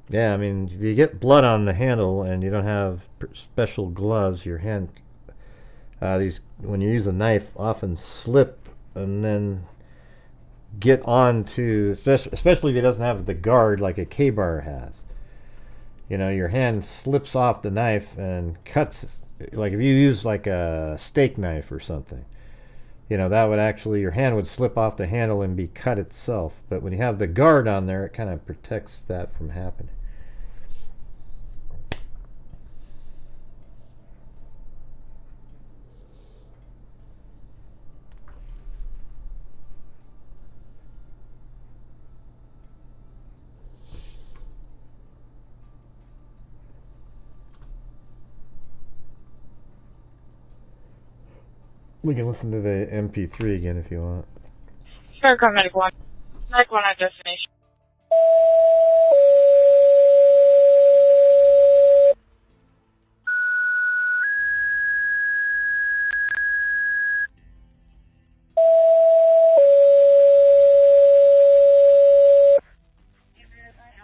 Yeah, I mean, if you get blood on the handle and you don't have special gloves, your hand, when you use a knife, often slip and then get onto, especially if it doesn't have the guard like a K-bar has. You know, your hand slips off the knife and cuts. Like if you use like a steak knife or something, you know, that would actually, your hand would slip off the handle and be cut itself. But when you have the guard on there, it kind of protects that from happening. We can listen to the MP3 again if you want. Sure, come Medic 1. Medic 1 at destination.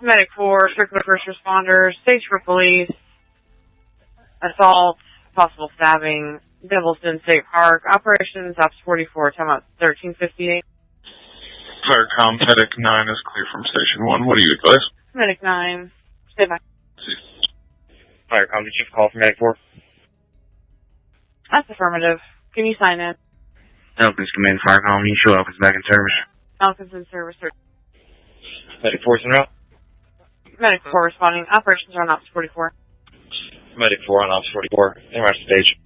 Medic 4, strictly first responders, stage for police, assault, possible stabbing, Devil's Den State Park, operations, Ops 44, time out 1358. Firecom, Medic 9 is clear from Station 1. What do you advise? Medic 9, stay by. Firecom, did you call from Medic 4? That's affirmative. Can you sign in? Falcons come in, Firecom, you show up, it's back in service. Falcons in service, sir. Medic 4's en route. Medic 4 responding, operations are on Ops 44. Medic 4 on Ops 44, en route to stage.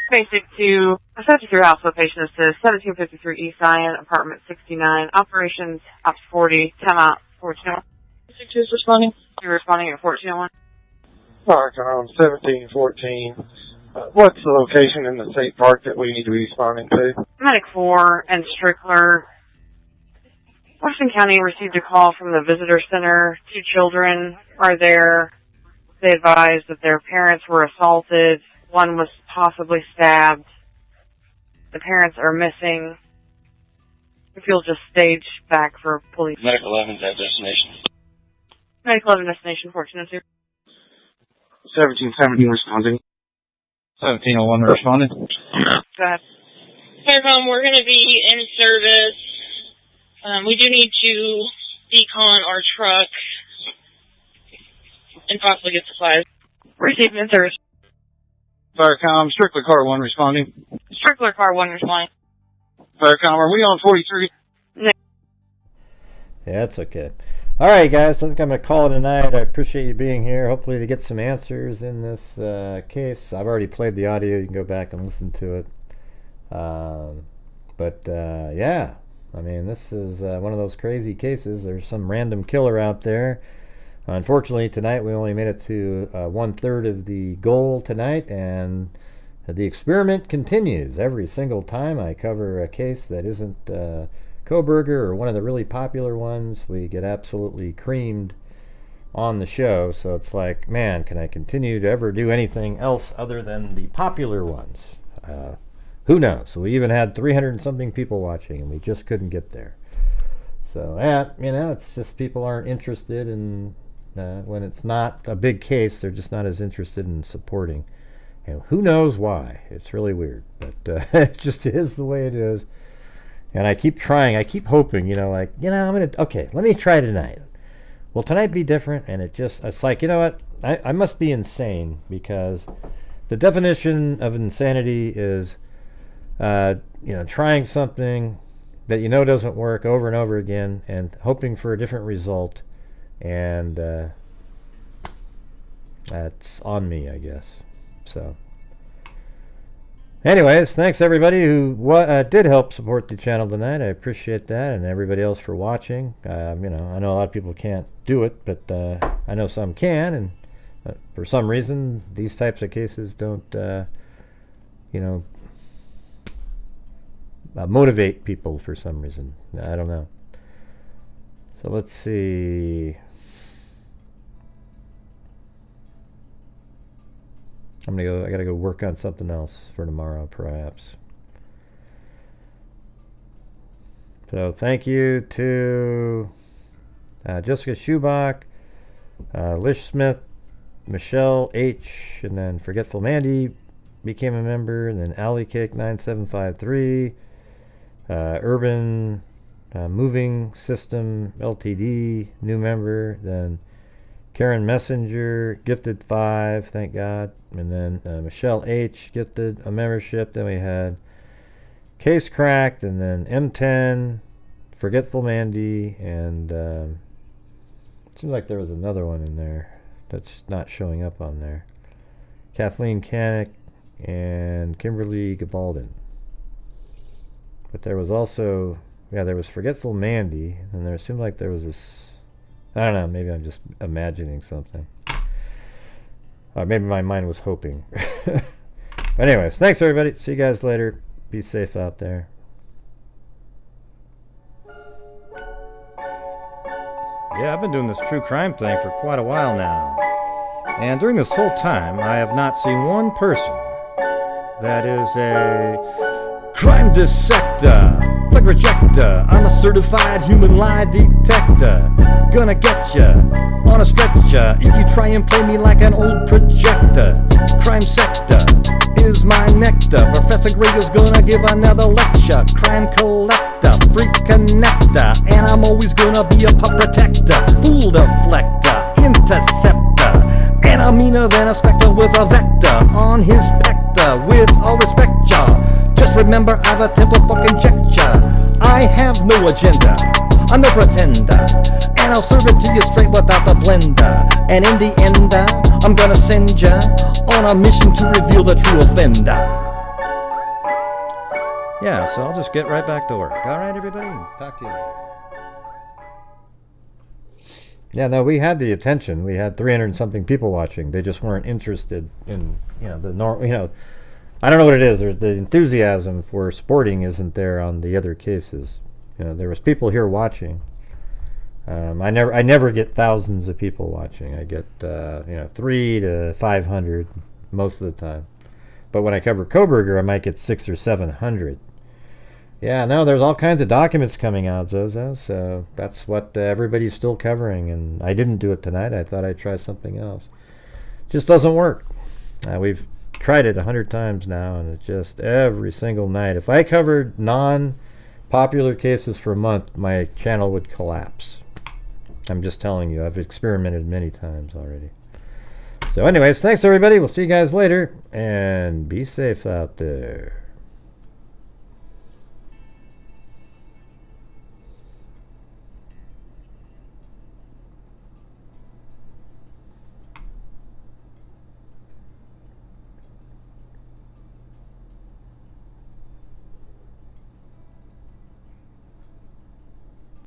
Basic to subject your house location is to 1753 East Zion, apartment 69, operations, Ops 40, time out 1401. Basic 2 is responding. You're responding at 1401. Firecom 1714. What's the location in the state park that we need to be responding to? Medic 4 and Strickler. Washington County received a call from the visitor center. 2 children are there. They advised that their parents were assaulted. One was possibly stabbed. The parents are missing. If you'll just stage back for police. Medic 11's at destination. Medic 11 destination 1402. 1717 responding. 1701 responding. Go ahead. Firecom, we're going to be in service. We do need to decon our truck and possibly get supplies. Received in service. Firecom, Strickler Car 1 responding. Strickler Car 1 responding. Firecom, are we on 43? No. Yeah, that's okay. All right, guys. I think I'm going to call it a night. I appreciate you being here. Hopefully to get some answers in this case. I've already played the audio. You can go back and listen to it. Yeah. I mean, this is one of those crazy cases. There's some random killer out there. Unfortunately, tonight we only made it to 1/3 of the goal tonight, and the experiment continues. Every single time I cover a case that isn't Koberger or one of the really popular ones, we get absolutely creamed on the show. So it's like, man, can I continue to ever do anything else other than the popular ones? Who knows? We even had 300 and something people watching, and we just couldn't get there. So, it's just people aren't interested in, when it's not a big case, they're just not as interested in supporting. And who knows why? It's really weird, but it just is the way it is. And I keep trying, I keep hoping, let me try tonight. Will tonight be different? And it's like, you know what? I must be insane, because the definition of insanity is trying something that doesn't work over and over again and hoping for a different result, and that's on me, I guess. So anyways, thanks everybody who did help support the channel tonight. I appreciate that, and everybody else for watching. I know a lot of people can't do it, but I know some can, and for some reason these types of cases don't motivate people for some reason. I don't know. So let's see. I gotta go work on something else for tomorrow, perhaps. So thank you to Jessica Schubach, Lish Smith, Michelle H, and then Forgetful Mandy became a member, and then Alley Cake 9753, Urban Moving System Ltd, new member, then Karen Messenger gifted 5, thank God, and then Michelle H gifted a membership. Then we had Case Cracked, and then M10, Forgetful Mandy, and it seems like there was another one in there that's not showing up on there. Kathleen Canick and Kimberly Gabaldon. But there was also, there was Forgetful Mandy, and there seemed like there was this, I don't know, maybe I'm just imagining something. Maybe my mind was hoping. But anyways, thanks everybody. See you guys later. Be safe out there. Yeah, I've been doing this true crime thing for quite a while now. And during this whole time, I have not seen one person that is a crime dissector, flag rejector. I'm a certified human lie detector. Gonna get ya on a stretcher if you try and play me like an old projector. Crime sector is my nectar. Professor Grego's gonna give another lecture. Crime collector, freak connector, and I'm always gonna be a pup protector. Fool deflector, interceptor, and I'm meaner than a spectre with a vector on his pector. With all respect, y'all, just remember I've a temper fucking checked ya. I have no agenda, I'm no pretender, and I'll serve it to you straight without the blender. And in the end, I'm gonna send ya on a mission to reveal the true offender. Yeah, so I'll just get right back to work. Alright, everybody? Talk to you later. Yeah, no, we had the attention. We had 300 and something people watching. They just weren't interested in, the normal, I don't know what it is. There's the enthusiasm for sporting isn't there on the other cases. There was people here watching. I never get thousands of people watching. I get 300 to 500 most of the time. But when I cover Koberger, I might get 600 or 700. Yeah, no, there's all kinds of documents coming out, Zozo. So that's what everybody's still covering. And I didn't do it tonight. I thought I'd try something else. Just doesn't work. We've tried it 100 times now, and it's just every single night. If I covered non-popular cases for a month, my channel would collapse. I'm just telling you, I've experimented many times already. So anyways, thanks everybody. We'll see you guys later, and be safe out there.